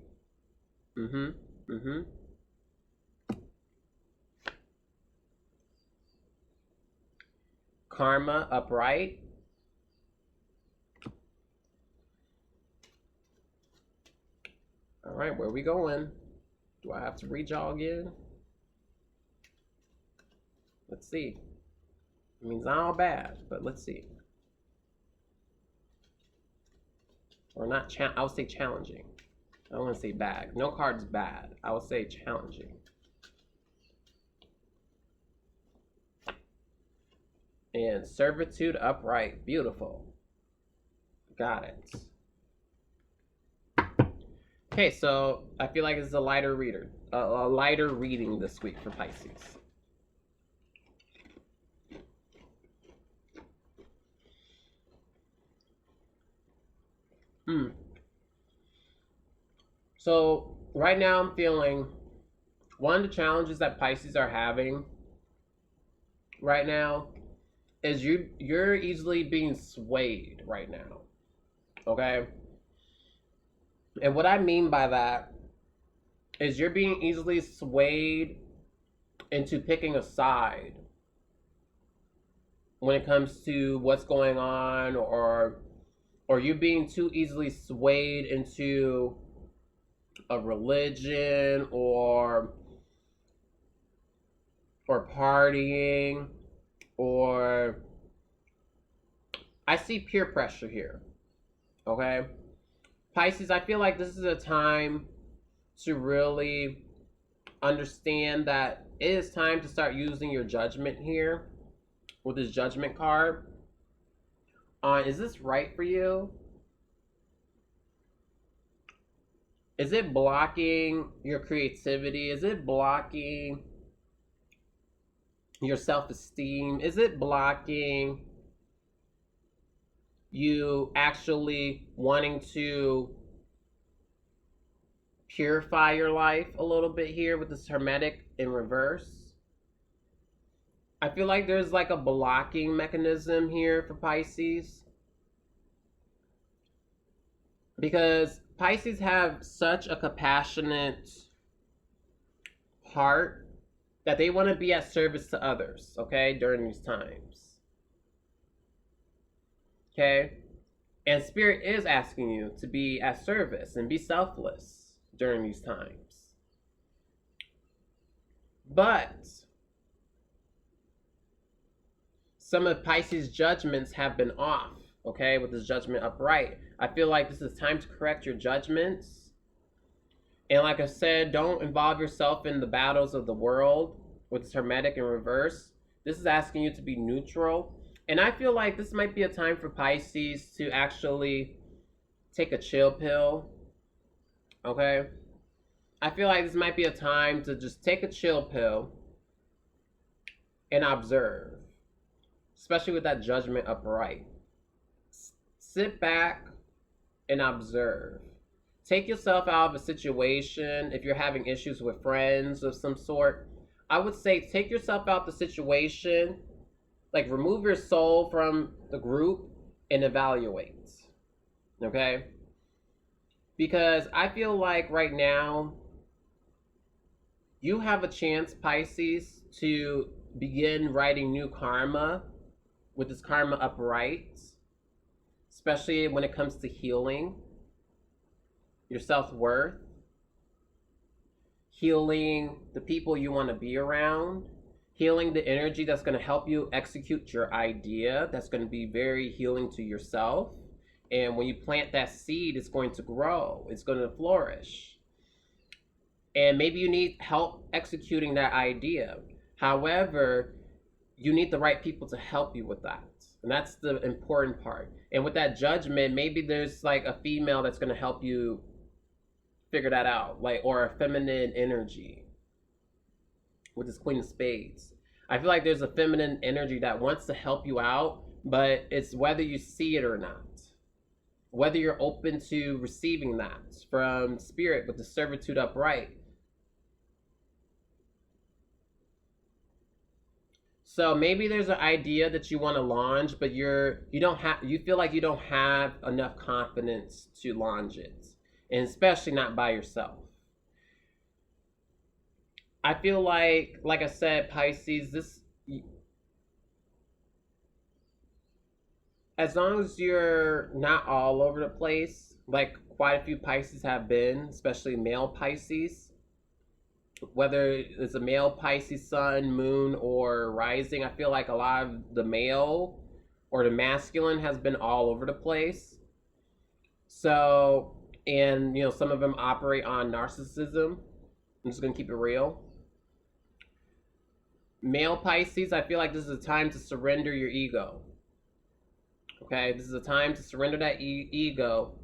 [SPEAKER 1] Karma upright. All right, where we going? Do I have to read y'all again? Let's see. It means not all bad, but let's see. Or not, I would say challenging. I don't want to say bad. No card's bad. I would say challenging. And Servitude upright. Beautiful. Got it. Okay, so I feel like it's a lighter reading this week for Pisces. So right now I'm feeling one of the challenges that Pisces are having right now is you're easily being swayed right now. Okay? And what I mean by that is you're being easily swayed into picking a side when it comes to what's going on, or you being too easily swayed into a religion or partying, or I see peer pressure here. Okay? Pisces, I feel like this is a time to really understand that it is time to start using your judgment here with this Judgment card. Is this right for you? Is it blocking your creativity? Is it blocking your self-esteem? Is it blocking you actually wanting to purify your life a little bit here with this Hermetic in reverse? I feel like there's like a blocking mechanism here for Pisces, because Pisces have such a compassionate heart that they want to be at service to others, okay, during these times. Okay? And Spirit is asking you to be at service and be selfless during these times. But some of Pisces' judgments have been off, okay, with this Judgment upright. I feel like this is time to correct your judgments. And like I said, don't involve yourself in the battles of the world with this Hermetic in reverse. This is asking you to be neutral. And I feel like this might be a time for Pisces to actually take a chill pill, okay? I feel like this might be a time to just take a chill pill and observe, especially with that Judgment upright. Sit back and observe. Take yourself out of a situation. If you're having issues with friends of some sort, I would say take yourself out of the situation, like remove your soul from the group and evaluate, okay? Because I feel like right now you have a chance, Pisces, to begin writing new karma with this karma upright, especially when it comes to healing your self-worth, healing the people you want to be around, healing the energy that's going to help you execute your idea, that's going to be very healing to yourself. And when you plant that seed, it's going to grow, it's going to flourish. And maybe you need help executing that idea. However, you need the right people to help you with that. And that's the important part. And with that judgment, maybe there's like a female that's going to help you figure that out, like, or a feminine energy with this Queen of Spades. I feel like there's a feminine energy that wants to help you out, but it's whether you see it or not. Whether you're open to receiving that from spirit with the servitude upright. So maybe there's an idea that you want to launch, but you feel like you don't have enough confidence to launch it, and especially not by yourself. I feel like I said, Pisces, as long as you're not all over the place, like quite a few Pisces have been, especially male Pisces, whether it's a male Pisces sun, moon, or rising, I feel like a lot of the male or the masculine has been all over the place. So, and some of them operate on narcissism. I'm just gonna keep it real. Male Pisces, I feel like this is a time to surrender your ego. Okay, this is a time to surrender that ego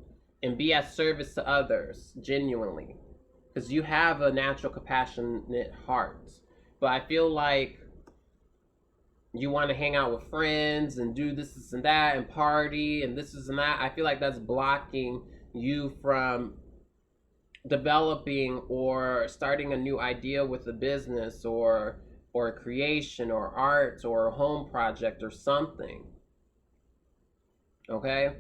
[SPEAKER 1] and be at service to others, genuinely. Because you have a natural compassionate heart. But I feel like you want to hang out with friends and do this and that and party and this and that. I feel like that's blocking you from developing or starting a new idea with a business or a creation or art or a home project or something. Okay?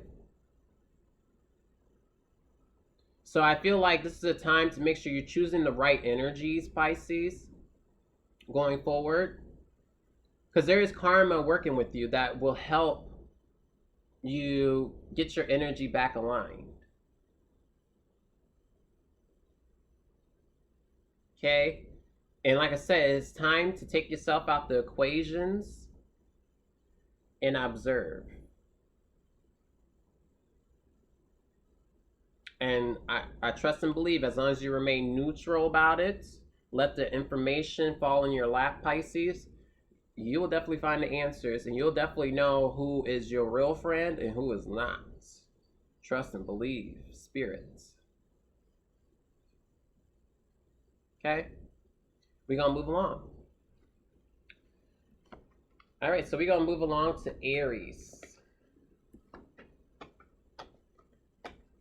[SPEAKER 1] So I feel like this is a time to make sure you're choosing the right energies, Pisces, going forward. Because there is karma working with you that will help you get your energy back aligned. Okay? And like I said, it's time to take yourself out the equations and observe. And I trust and believe as long as you remain neutral about it, let the information fall in your lap, Pisces, you will definitely find the answers and you'll definitely know who is your real friend and who is not. Trust and believe, spirits. Okay? We're going to move along. All right, so we're going to move along to Aries.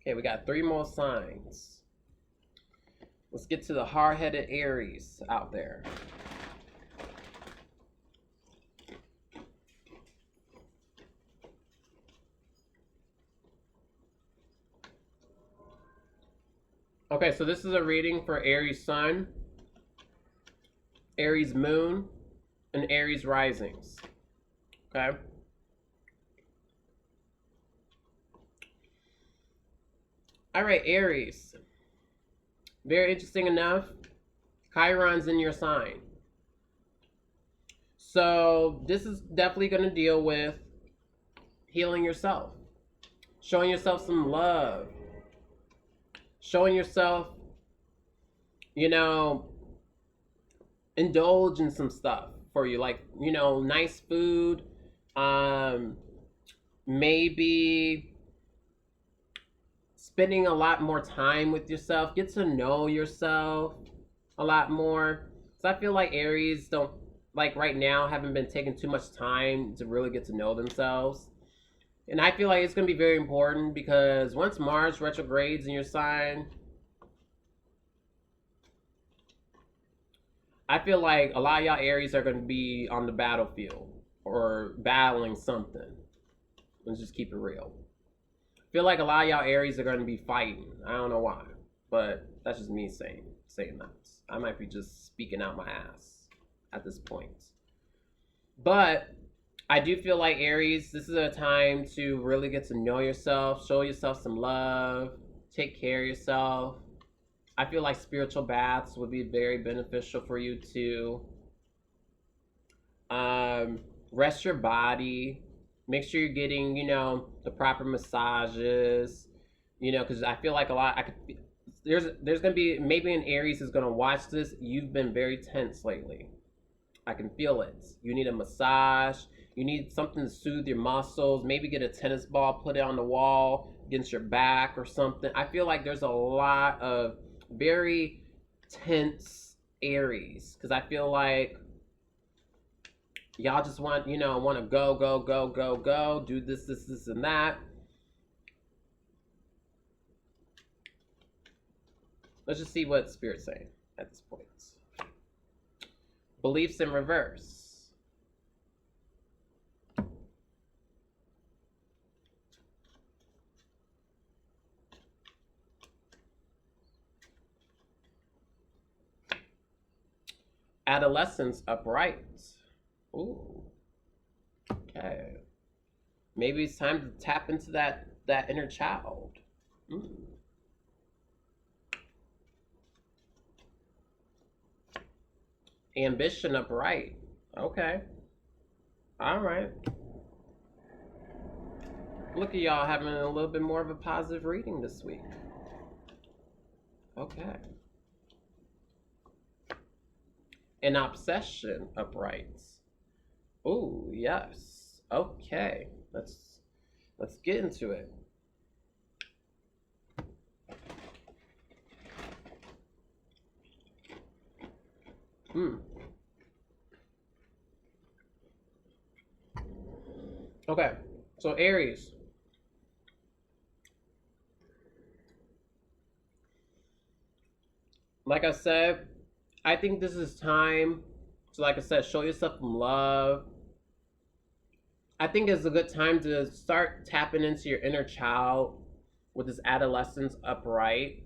[SPEAKER 1] Okay, we got 3 more signs. Let's get to the hard-headed Aries out there. Okay, so this is a reading for Aries Sun, Aries Moon, and Aries Risings. Okay? All right, Aries. Very interesting enough, Chiron's in your sign. So this is definitely going to deal with healing yourself, showing yourself some love, showing yourself, indulge in some stuff for you, like, nice food, maybe spending a lot more time with yourself, get to know yourself a lot more. So I feel like Aries don't, like right now, haven't been taking too much time to really get to know themselves. And I feel like it's going to be very important because once Mars retrogrades in your sign, I feel like a lot of y'all Aries are going to be on the battlefield or battling something. Let's just keep it real. I feel like a lot of y'all Aries are going to be fighting. I don't know why, but that's just me saying that. I might be just speaking out my ass at this point. But I do feel like Aries, this is a time to really get to know yourself, show yourself some love, take care of yourself. I feel like spiritual baths would be very beneficial for you to rest your body. Make sure you're getting, the proper massages, because I feel like there's going to be, maybe an Aries is going to watch this. You've been very tense lately. I can feel it. You need a massage. You need something to soothe your muscles. Maybe get a tennis ball, put it on the wall against your back or something. I feel like there's a lot of very tense Aries, because I feel like y'all just want, want to go, do this, and that. Let's just see what Spirit's saying at this point. Beliefs in reverse. Adolescence upright. Ooh. Okay. Maybe it's time to tap into that inner child. Ambition upright. Okay. All right. Look at y'all having a little bit more of a positive reading this week. Okay. An obsession upright. Ooh, yes. Okay. Let's get into it. Okay, so Aries. Like I said, I think this is time to, like I said, show yourself some love. I think it's a good time to start tapping into your inner child with this adolescence upright.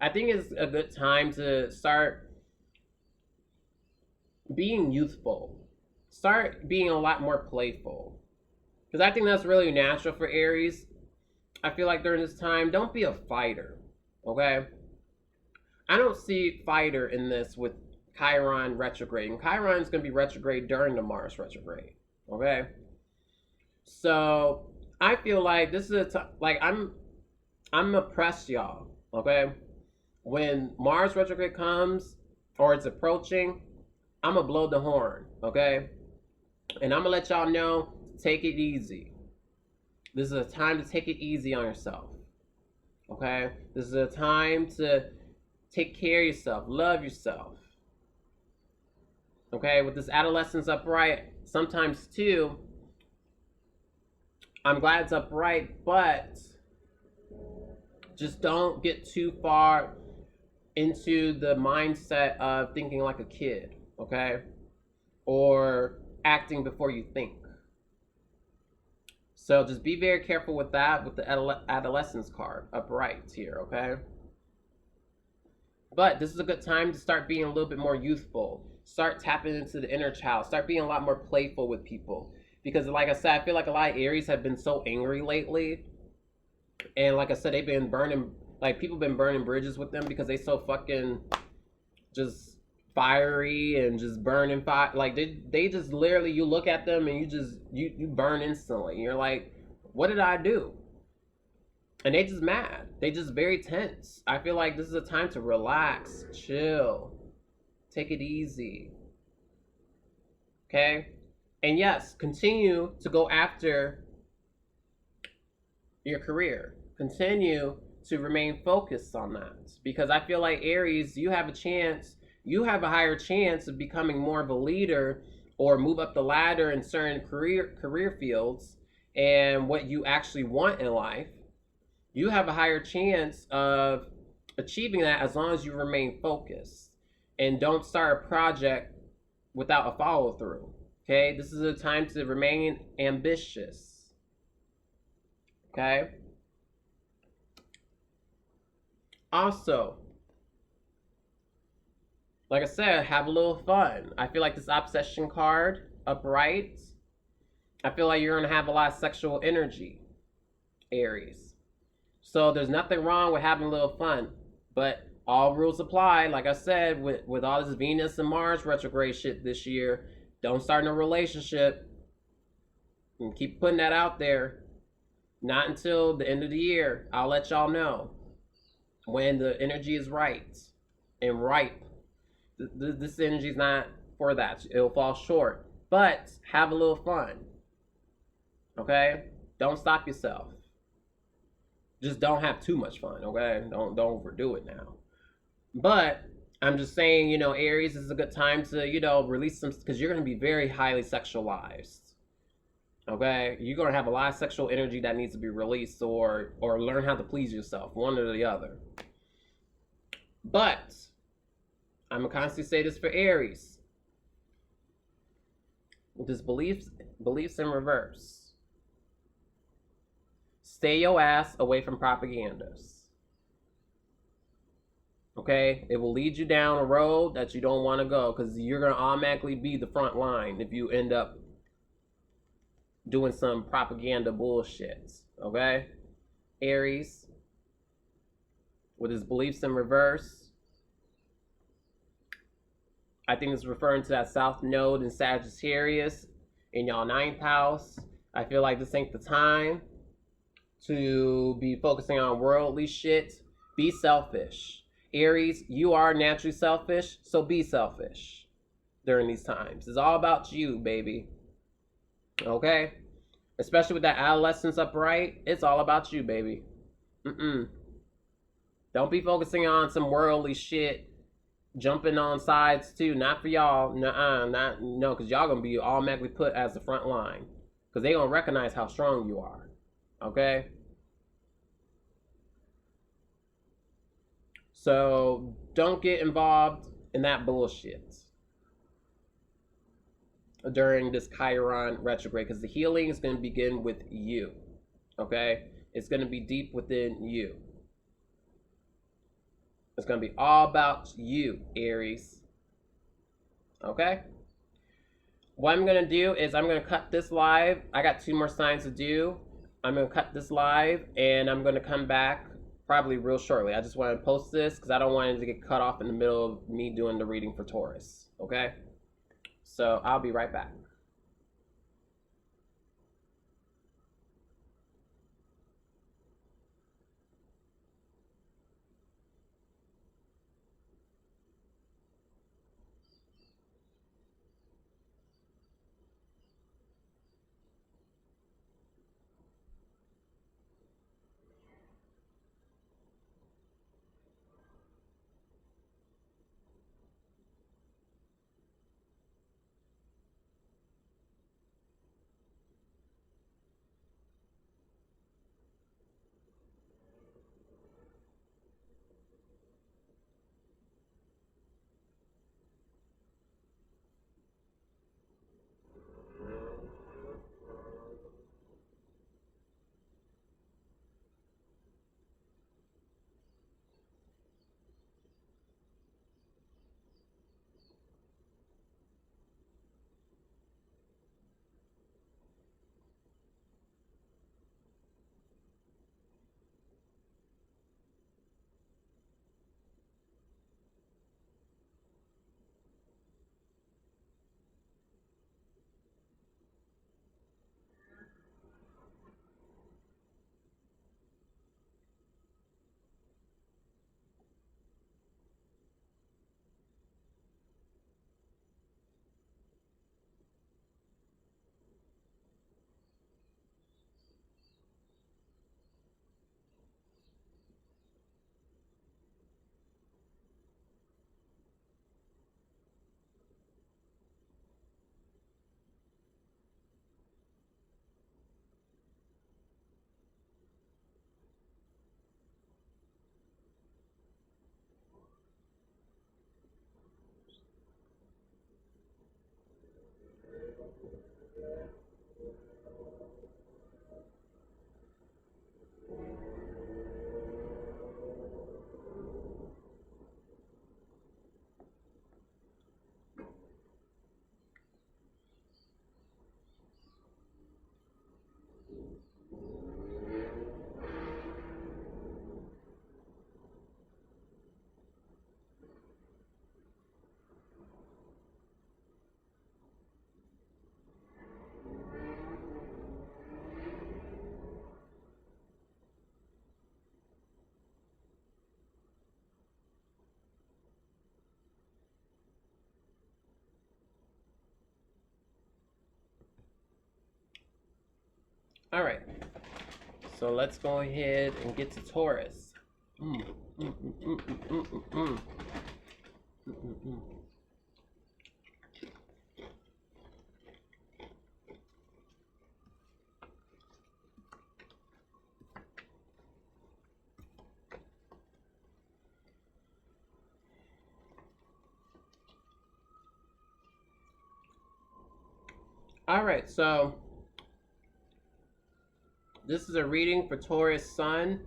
[SPEAKER 1] I think it's a good time to start being youthful. Start being a lot more playful. Because I think that's really natural for Aries. I feel like during this time, don't be a fighter, okay? I don't see fighter in this with Chiron retrograde. And Chiron is going to be retrograde during the Mars retrograde, okay? So I feel like this is a time, like I'm oppressed, y'all, okay? When Mars retrograde comes or it's approaching, I'm going to blow the horn, okay? And I'm going to let y'all know, take it easy. This is a time to take it easy on yourself, okay? This is a time to take care of yourself, love yourself, okay? With this adolescence upright, sometimes too, I'm glad it's upright, but just don't get too far into the mindset of thinking like a kid, okay? Or acting before you think. So just be very careful with that, with the adolescence card upright here, okay? But this is a good time to start being a little bit more youthful. Start tapping into the inner child. Start being a lot more playful with people. Because like I said, I feel like a lot of Aries have been so angry lately. And like I said, they've been burning, like people been burning bridges with them because they so fucking just fiery and just burning fire. Like they just literally, you look at them and you burn instantly. You're like, what did I do? And they just mad. They just very tense. I feel like this is a time to relax, chill, take it easy. Okay? And yes, continue to go after your career. Continue to remain focused on that. Because I feel like Aries, you have a higher chance of becoming more of a leader or move up the ladder in certain career fields and what you actually want in life. You have a higher chance of achieving that as long as you remain focused and don't start a project without a follow through. Okay, this is a time to remain ambitious. Okay. Also, like I said, have a little fun. I feel like this obsession card, upright, I feel like you're going to have a lot of sexual energy, Aries. So there's nothing wrong with having a little fun. But all rules apply. Like I said, with all this Venus and Mars retrograde shit this year, don't start no relationship. And keep putting that out there. Not until the end of the year. I'll let y'all know when the energy is right and ripe. This energy is not for that. It'll fall short. But have a little fun. Okay? Don't stop yourself. Just don't have too much fun, okay? Don't overdo it now. But I'm just saying, Aries is a good time to, release some, because you're going to be very highly sexualized. Okay? You're going to have a lot of sexual energy that needs to be released, or learn how to please yourself, one or the other. But I'm going to constantly say this for Aries. With this beliefs in reverse. Stay your ass away from propagandas. Okay? It will lead you down a road that you don't want to go, because you're going to automatically be the front line if you end up doing some propaganda bullshit. Okay? Aries, with his beliefs in reverse, I think it's referring to that South Node in Sagittarius in y'all 9th house. I feel like this ain't the time to be focusing on worldly shit. Be selfish. Aries, you are naturally selfish, so be selfish during these times. It's all about you, baby. Okay? Especially with that adolescence upright, it's all about you, baby. Don't be focusing on some worldly shit, jumping on sides too. Not for y'all. No, because y'all gonna be automatically put as the front line. Because they gonna recognize how strong you are. Okay? So don't get involved in that bullshit during this Chiron retrograde, because the healing is going to begin with you. Okay? It's going to be deep within you. It's going to be all about you, Aries. Okay? What I'm going to do is I'm going to cut this live. I got 2 more signs to do. I'm going to cut this live, and I'm going to come back probably real shortly. I just want to post this because I don't want it to get cut off in the middle of me doing the reading for Taurus. Okay? So I'll be right back. All right. So let's go ahead and get to Taurus. All right, so this is a reading for Taurus Sun,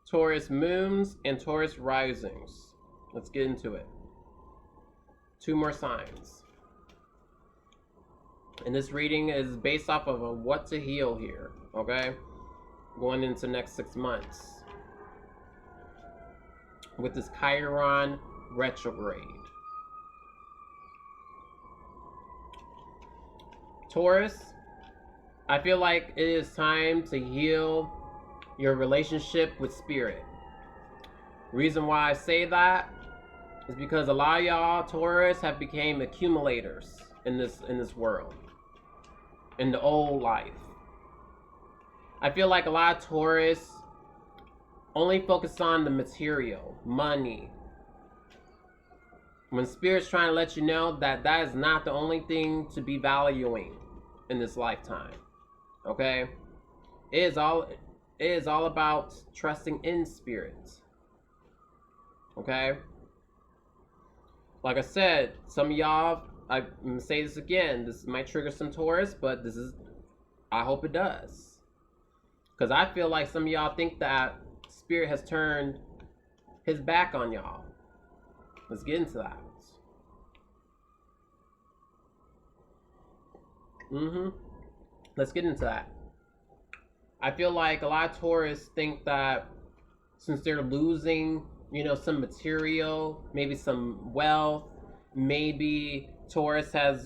[SPEAKER 1] Taurus Moons, and Taurus Risings. Let's get into it. 2 more signs. And this reading is based off of a what to heal here, okay? Going into the next 6 months. With this Chiron retrograde. Taurus, I feel like it is time to heal your relationship with spirit. Reason why I say that is because a lot of y'all Taurus have become accumulators in this world, in the old life. I feel like a lot of Taurus only focus on the material, money. When Spirit's trying to let you know that that is not the only thing to be valuing in this lifetime. Okay? It is all about trusting in Spirit. Okay? Like I said, some of y'all, I'm gonna say this again, this might trigger some Taurus, but I hope it does. Because I feel like some of y'all think that Spirit has turned his back on y'all. Let's get into that. Let's get into that. I feel like a lot of Taurus think that since they're losing, some material, maybe some wealth, maybe Taurus has,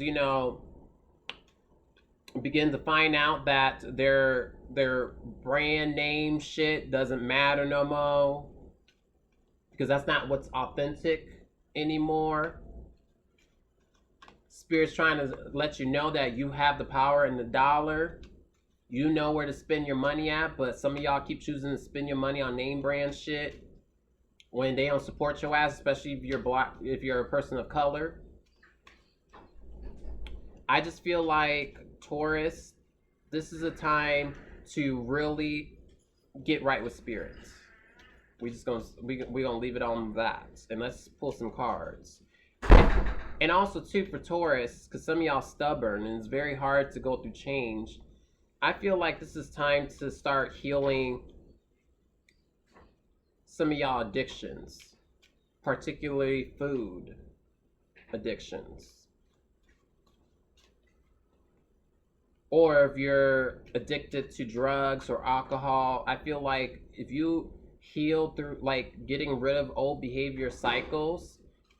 [SPEAKER 1] begin to find out that their brand name shit doesn't matter no more. Because that's not what's authentic anymore. Spirit's trying to let you know that you have the power in the dollar. You know where to spend your money at, but some of y'all keep choosing to spend your money on name brand shit when they don't support your ass, especially if you're black, if you're a person of color. I just feel like Taurus, this is a time to really get right with Spirit. We're gonna leave it on that, and let's pull some cards. And also too for Taurus, because some of y'all stubborn and it's very hard to go through change. I feel like this is time to start healing some of y'all addictions, particularly food addictions. Or if you're addicted to drugs or alcohol, I feel like if you heal through like getting rid of old behavior cycles,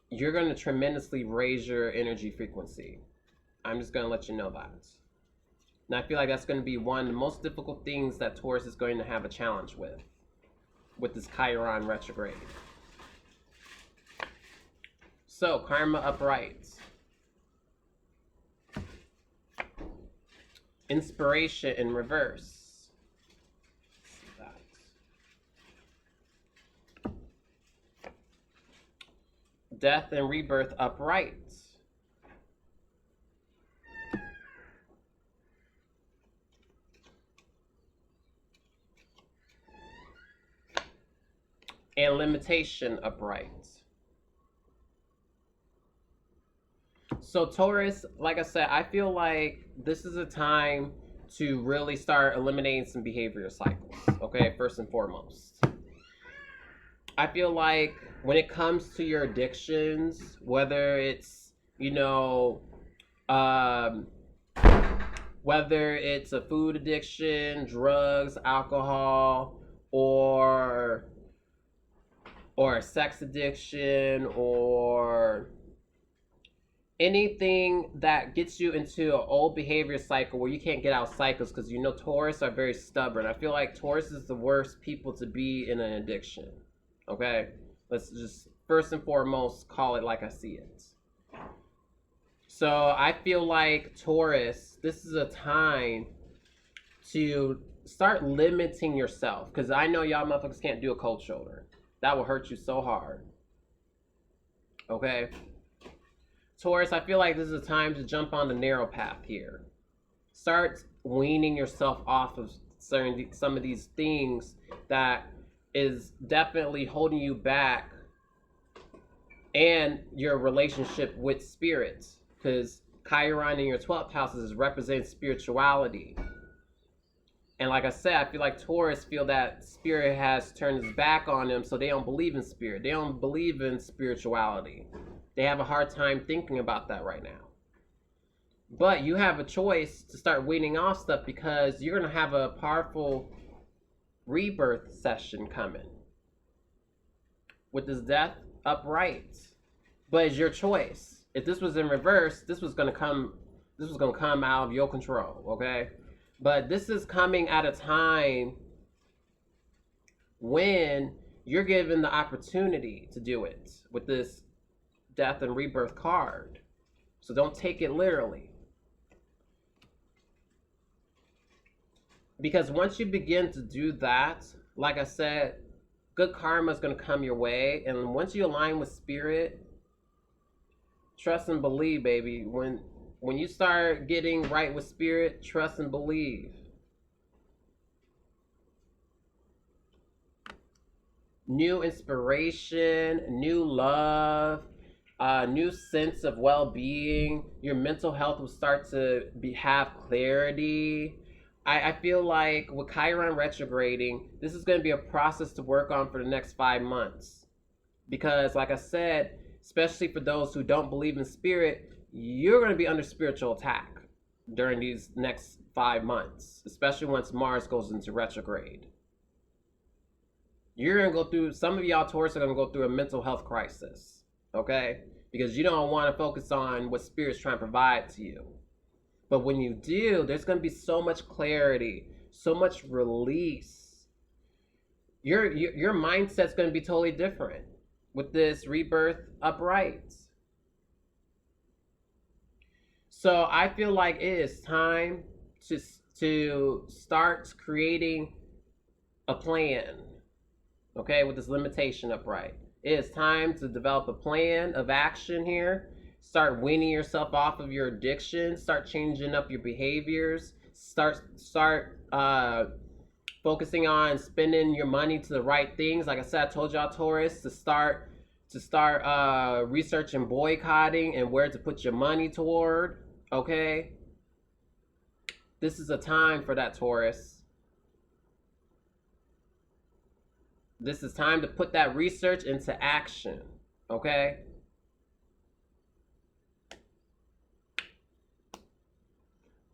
[SPEAKER 1] you're going to tremendously raise your energy frequency. I'm just going to let you know that. And I feel like that's going to be one of the most difficult things that Taurus is going to have a challenge with this Chiron retrograde. So, Karma upright. Inspiration in reverse. Death and rebirth upright. And limitation upright. So Taurus, like I said, I feel like this is a time to really start eliminating some behavior cycles. Okay, first and foremost. I feel like when it comes to your addictions, whether it's, whether it's a food addiction, drugs, alcohol, or a sex addiction, or anything that gets you into an old behavior cycle where you can't get out cycles, because Taurus are very stubborn. I feel like Taurus is the worst people to be in an addiction. Okay, let's just first and foremost call it like I see it. So I feel like Taurus, this is a time to start limiting yourself. Because I know y'all motherfuckers can't do a cold shoulder. That will hurt you so hard. Okay? Taurus, I feel like this is a time to jump on the narrow path here. Start weaning yourself off of some of these things that is definitely holding you back, and your relationship with spirits, because Chiron in your 12th house is representing spirituality. And like I said, I feel like Taurus feel that spirit has turned its back on them, so they don't believe in spirit. They don't believe in spirituality. They have a hard time thinking about that right now. But you have a choice to start weaning off stuff, because you're going to have a powerful rebirth session coming with this death upright. But it's your choice. If this was in reverse, this was going to come out of your control, okay? But this is coming at a time when you're given the opportunity to do it with this death and rebirth card. So don't take it literally. Because once you begin to do that, like I said, good karma is going to come your way. And once you align with spirit, trust and believe, baby. When you start getting right with spirit, trust and believe. New inspiration, new love, new sense of well-being. Your mental health will start to have clarity. I feel like with Chiron retrograding, this is going to be a process to work on for the next 5 months. Because like I said, especially for those who don't believe in spirit, you're going to be under spiritual attack during these next 5 months, especially once Mars goes into retrograde. You're going to go through, some of y'all Taurus are going to go through a mental health crisis, okay? Because you don't want to focus on what spirit's trying to provide to you. But when you do, there's going to be so much clarity, so much release. Your mindset's going to be totally different with this rebirth upright. So I feel like it is time to start creating a plan, okay, with this limitation upright. It is time to develop a plan of action here. Start weaning yourself off of your addiction. Start changing up your behaviors. Start focusing on spending your money to the right things. Like I said, I told y'all Taurus to start researching boycotting and where to put your money toward. Okay, this is a time for that, Taurus. This is time to put that research into action. Okay.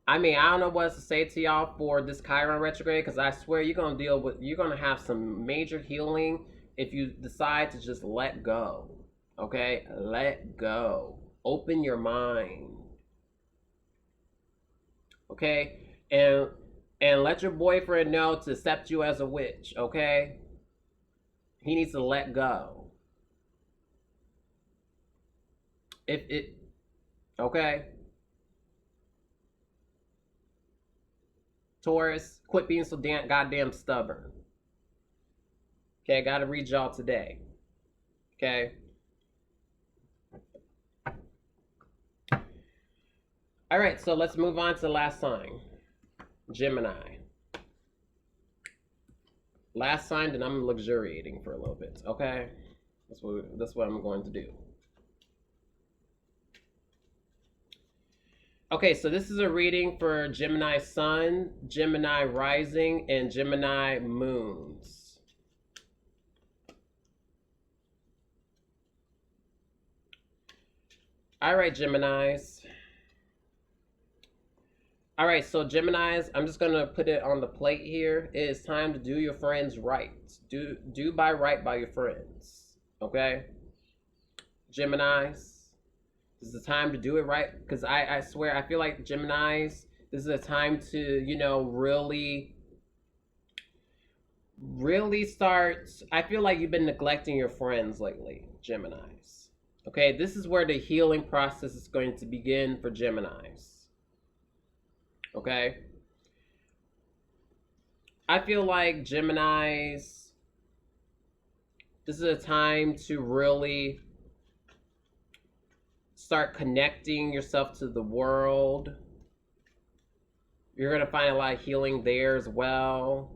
[SPEAKER 1] I mean, I don't know what else to say to y'all for this Chiron retrograde, because I swear you're going to have some major healing if you decide to just let go. Okay? Let go. Open your mind. Okay? And let your boyfriend know to accept you as a witch. Okay? He needs to let go. Okay? Taurus, quit being so goddamn stubborn. Okay, I gotta read y'all today. Okay? Alright, so let's move on to the last sign. Gemini. Last sign, then I'm luxuriating for a little bit, okay? That's what I'm going to do. Okay, so this is a reading for Gemini Sun, Gemini Rising, and Gemini Moons. All right, Geminis. All right, so Geminis, I'm just going to put it on the plate here. It is time to do your friends right. Do by right by your friends, okay? Geminis. This is the time to do it right, because I swear, I feel like Geminis, this is a time to, you know, really start. I feel like you've been neglecting your friends lately, Geminis. Okay, this is where the healing process is going to begin for Geminis. Okay? I feel like Geminis, this is a time to really start connecting yourself to the world. You're going to find a lot of healing there as well.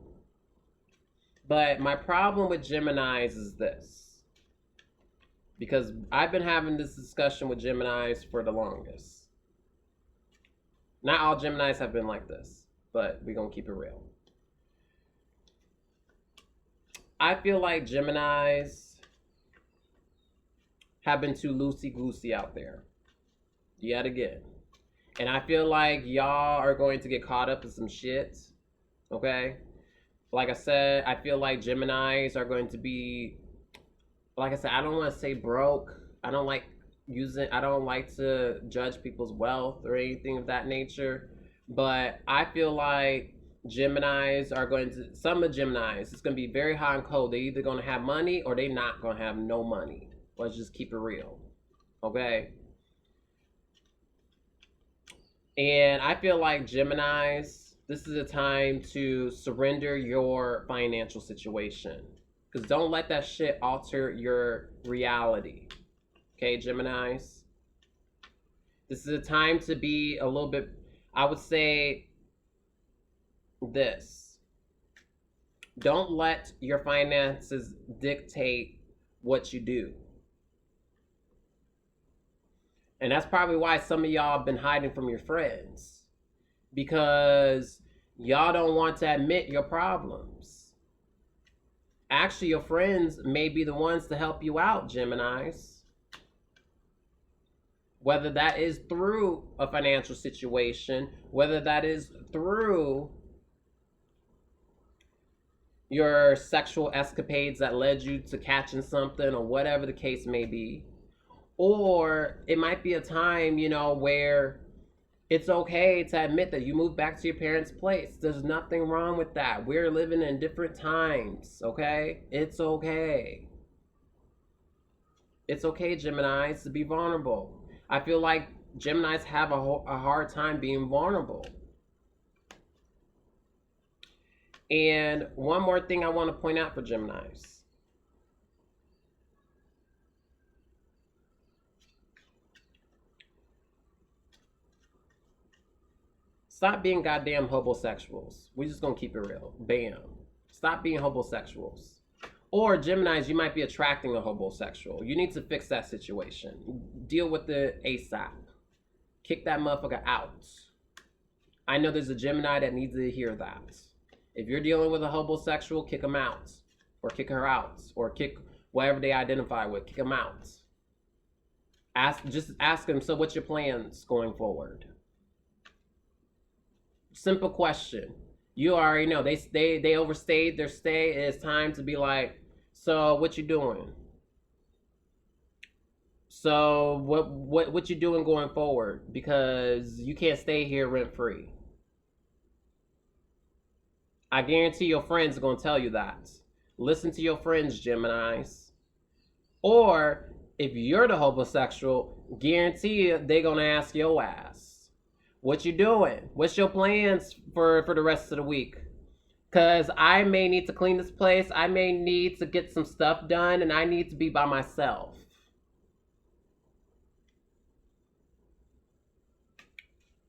[SPEAKER 1] But my problem with Geminis is this. Because I've been having this discussion with Geminis for the longest. Not all Geminis have been like this, but we're going to keep it real. I feel like Geminis have been too loosey-goosey out there. Yet again. And I feel like y'all are going to get caught up in some shit. Okay? Like I said, I feel like Geminis are going to be, like I said, I don't want to say broke. I don't like to judge people's wealth or anything of that nature. But I feel like Geminis are going to, some of Geminis, it's going to be very hot and cold. They're either going to have money or they're not going to have no money. Let's just keep it real. Okay? And I feel like Geminis, this is a time to surrender your financial situation. Because don't let that shit alter your reality. Okay, Geminis? This is a time to be a little bit, I would say this. Don't let your finances dictate what you do. And that's probably why some of y'all have been hiding from your friends. Because y'all don't want to admit your problems. Actually, your friends may be the ones to help you out, Geminis. Whether that is through a financial situation, whether that is through your sexual escapades that led you to catching something or whatever the case may be. Or it might be a time, you know, where it's okay to admit that you moved back to your parents' place. There's nothing wrong with that. We're living in different times, okay? It's okay. It's okay, Geminis, to be vulnerable. I feel like Geminis have a hard time being vulnerable. And one more thing I want to point out for Geminis. Stop being goddamn homosexuals. We're just going to keep it real. Bam. Stop being homosexuals. Or Geminis, you might be attracting a homosexual. You need to fix that situation. Deal with the ASAP. Kick that motherfucker out. I know there's a Gemini that needs to hear that. If you're dealing with a homosexual, kick him out. Or kick her out. Or kick whatever they identify with. Kick him out. Just ask them, so what's your plans going forward? Simple question. You already know they overstayed their stay. It's time to be like, so what you doing? So what you doing going forward? Because you can't stay here rent free. I guarantee your friends are gonna tell you that. Listen to your friends, Geminis. Or if you're the homosexual, guarantee they're gonna ask your ass. What you doing? What's your plans for the rest of the week? Because I may need to clean this place. I may need to get some stuff done. And I need to be by myself.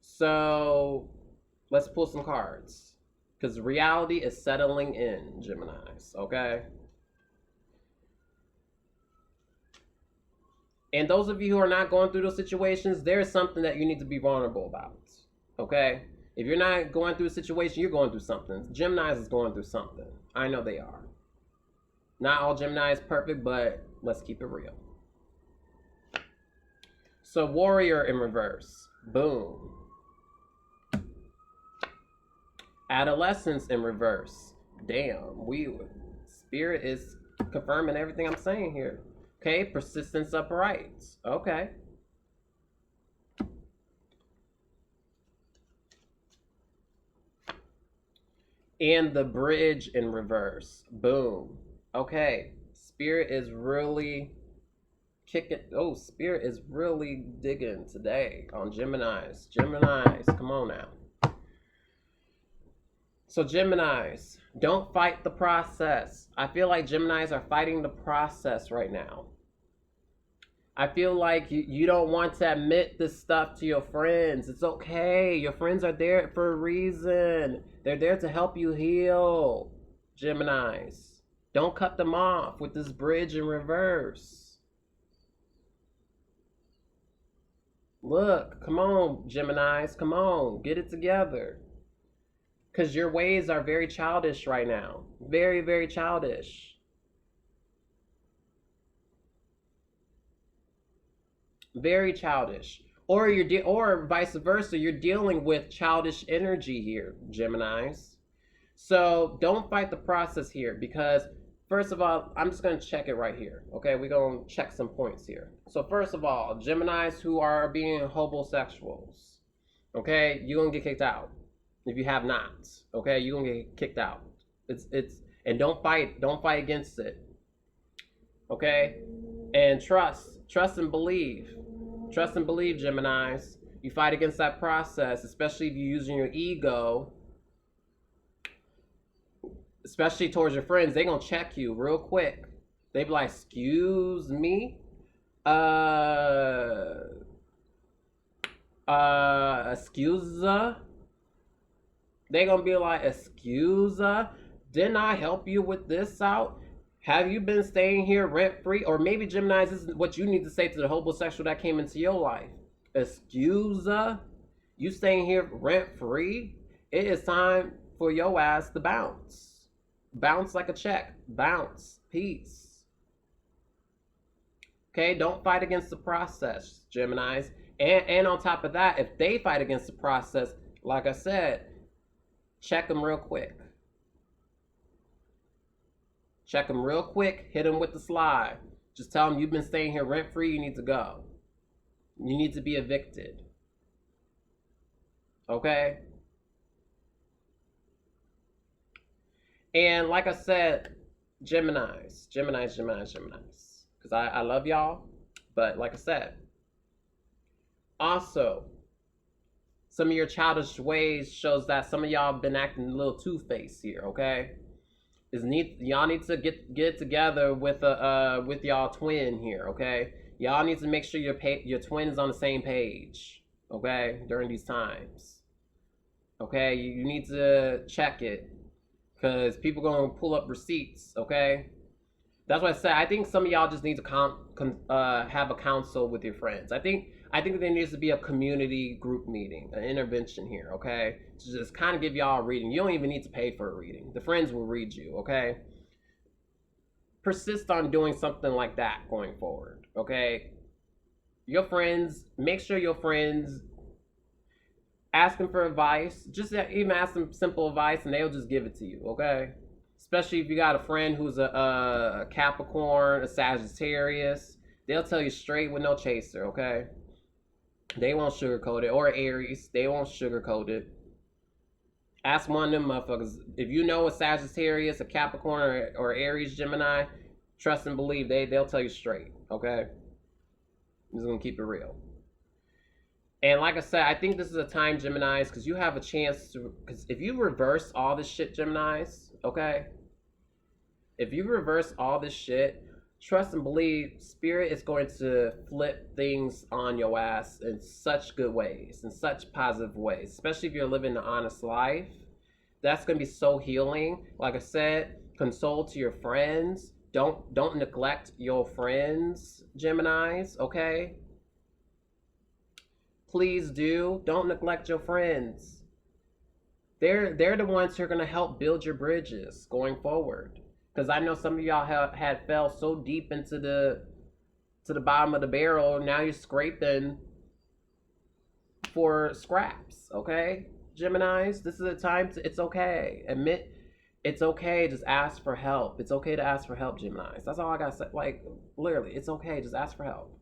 [SPEAKER 1] So let's pull some cards. Because reality is settling in, Geminis. Okay? And those of you who are not going through those situations, there's something that you need to be vulnerable about. Okay? If you're not going through a situation, you're going through something. Geminis is going through something. I know they are. Not all Gemini is perfect, but let's keep it real. So Warrior in reverse. Boom. Adolescence in reverse. Damn. Spirit is confirming everything I'm saying here. Okay, persistence upright. Okay. And the Bridge in reverse. Boom. Okay. Spirit is really kicking. Oh, Spirit is really digging today on Geminis. Geminis, come on now. So Geminis, don't fight the process. I feel like Geminis are fighting the process right now. I feel like you don't want to admit this stuff to your friends. It's okay. Your friends are there for a reason. They're there to help you heal. Geminis, don't cut them off with this bridge in reverse. Look, come on, Geminis, come on, get it together. Because your ways are very childish right now. Very, very childish. Very childish. Or or vice versa, you're dealing with childish energy here, Geminis. So don't fight the process here, because first of all, I'm just going to check it right here. Okay, we're going to check some points here. So first of all, Geminis who are being homosexuals, okay, you're going to get kicked out. If you have not, okay, you're going to get kicked out. And don't fight against it. Okay? And trust and believe. Trust and believe, Geminis. You fight against that process, especially if you're using your ego, especially towards your friends. They're going to check you real quick. They be like, excuse me? Excuse? They're going to be like, excuse? Didn't I help you with this out? Have you been staying here rent-free? Or maybe, Geminis, this is what you need to say to the homosexual that came into your life. Excuse? You staying here rent-free? It is time for your ass to bounce. Bounce like a check. Bounce. Peace. Okay? Don't fight against the process, Geminis. And on top of that, if they fight against the process, like I said, check them real quick. Check them real quick. Hit them with the slide. Just tell them you've been staying here rent-free. You need to go. You need to be evicted. Okay? And like I said, Geminis. Because I love y'all. But like I said, also, some of your childish ways shows that some of y'all have been acting a little two-faced here, okay? Y'all need to get together with y'all twin here, okay? Y'all need to make sure your twin is on the same page, okay? During these times, okay? You need to check it, because people gonna pull up receipts, okay? That's what I said. I think some of y'all just need to have a council with your friends. I think there needs to be a community group meeting, an intervention here, okay? To just kind of give y'all a reading. You don't even need to pay for a reading. The friends will read you, okay? Persist on doing something like that going forward, okay? Your friends, make sure your friends ask them for advice. Just even ask them simple advice and they'll just give it to you, okay? Especially if you got a friend who's a Capricorn, a Sagittarius. They'll tell you straight with no chaser, okay? They won't sugarcoat it. Or Aries, they won't sugarcoat it. Ask one of them motherfuckers. If you know a Sagittarius, a Capricorn, or Aries, Gemini, trust and believe, they'll tell you straight, okay? I'm just gonna keep it real. And like I said, I think this is a time, Geminis, because you have a chance to, because if you reverse all this shit, Geminis, okay? If you reverse all this shit, trust and believe, Spirit is going to flip things on your ass in such good ways, in such positive ways, especially if you're living an honest life. That's going to be so healing. Like I said, console to your friends. Don't neglect your friends, Geminis, okay? Please do. Don't neglect your friends. They're the ones who are going to help build your bridges going forward. Because I know some of y'all had fell so deep into the bottom of the barrel. Now you're scraping for scraps, okay? Geminis, this is a time to, it's okay. Admit, it's okay. Just ask for help. It's okay to ask for help, Geminis. That's all I got to say. Like, literally, it's okay. Just ask for help.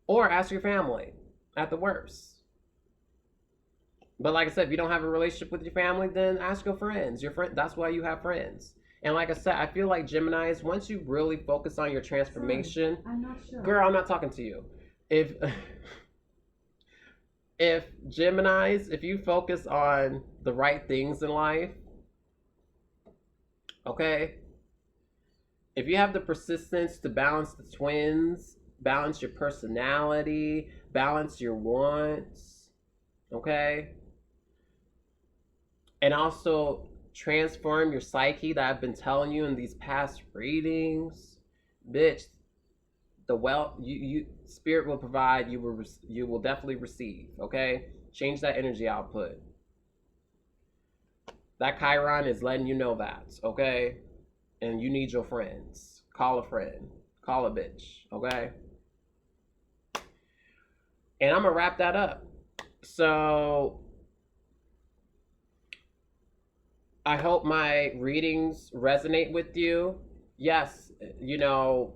[SPEAKER 1] Or ask your family, at the worst. But like I said, if you don't have a relationship with your family, then ask your friends. That's why you have friends. And like I said, I feel like Geminis, once you really focus on your transformation,
[SPEAKER 2] I'm not sure.
[SPEAKER 1] Girl, I'm not talking to you. If Geminis, if you focus on the right things in life, okay? If you have the persistence to balance the twins, balance your personality, balance your wants, okay? And also transform your psyche that I've been telling you in these past readings, bitch, the wealth you spirit will provide, you will definitely receive, okay? Change that energy output. That Chiron is letting you know that, okay? And you need your friends. Call a friend. Call a bitch, okay? And I'm gonna wrap that up. So I hope my readings resonate with you. Yes, you know,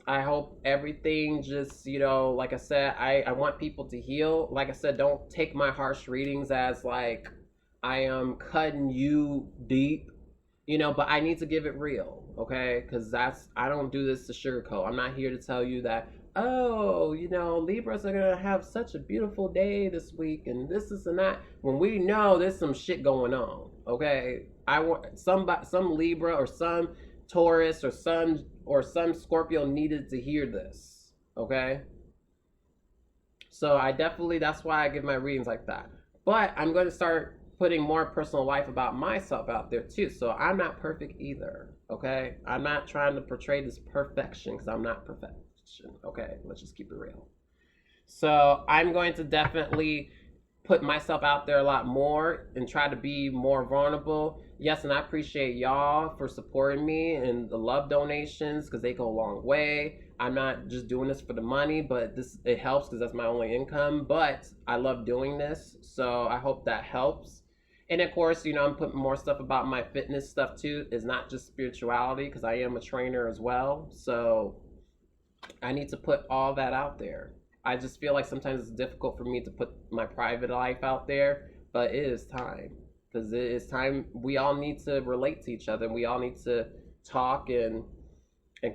[SPEAKER 1] I hope everything just, you know, like I said, I want people to heal. Like I said, don't take my harsh readings as like I am cutting you deep, you know, but I need to give it real, okay? Because I don't do this to sugarcoat. I'm not here to tell you that, oh, you know, Libras are going to have such a beautiful day this week and this and that, when we know there's some shit going on, okay? I want some Libra or some Taurus or some Scorpio needed to hear this, okay? So I definitely, that's why I give my readings like that. But I'm going to start putting more personal life about myself out there too. So I'm not perfect either, okay? I'm not trying to portray this perfection because I'm not perfection, okay? Let's just keep it real. So I'm going to definitely put myself out there a lot more and try to be more vulnerable. Yes, and I appreciate y'all for supporting me and the love donations because they go a long way. I'm not just doing this for the money, but it helps because that's my only income. But I love doing this, so I hope that helps. And of course, you know, I'm putting more stuff about my fitness stuff too. It's not just spirituality because I am a trainer as well. So I need to put all that out there. I just feel like sometimes it's difficult for me to put my private life out there, but it is time. Because it is time. We all need to relate to each other. And we all need to talk and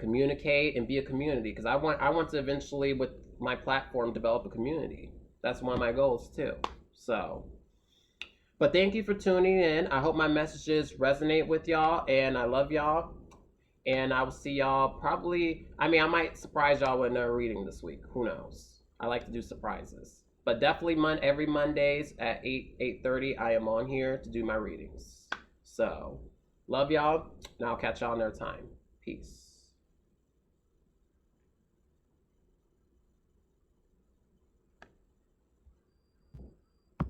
[SPEAKER 1] communicate and be a community. Because I want to eventually, with my platform, develop a community. That's one of my goals too. So, but thank you for tuning in. I hope my messages resonate with y'all, and I love y'all. And I will see y'all probably. I mean, I might surprise y'all with another reading this week. Who knows? I like to do surprises. But definitely every Mondays at 8:30, I am on here to do my readings. So, love y'all, and I'll catch y'all another time. Peace.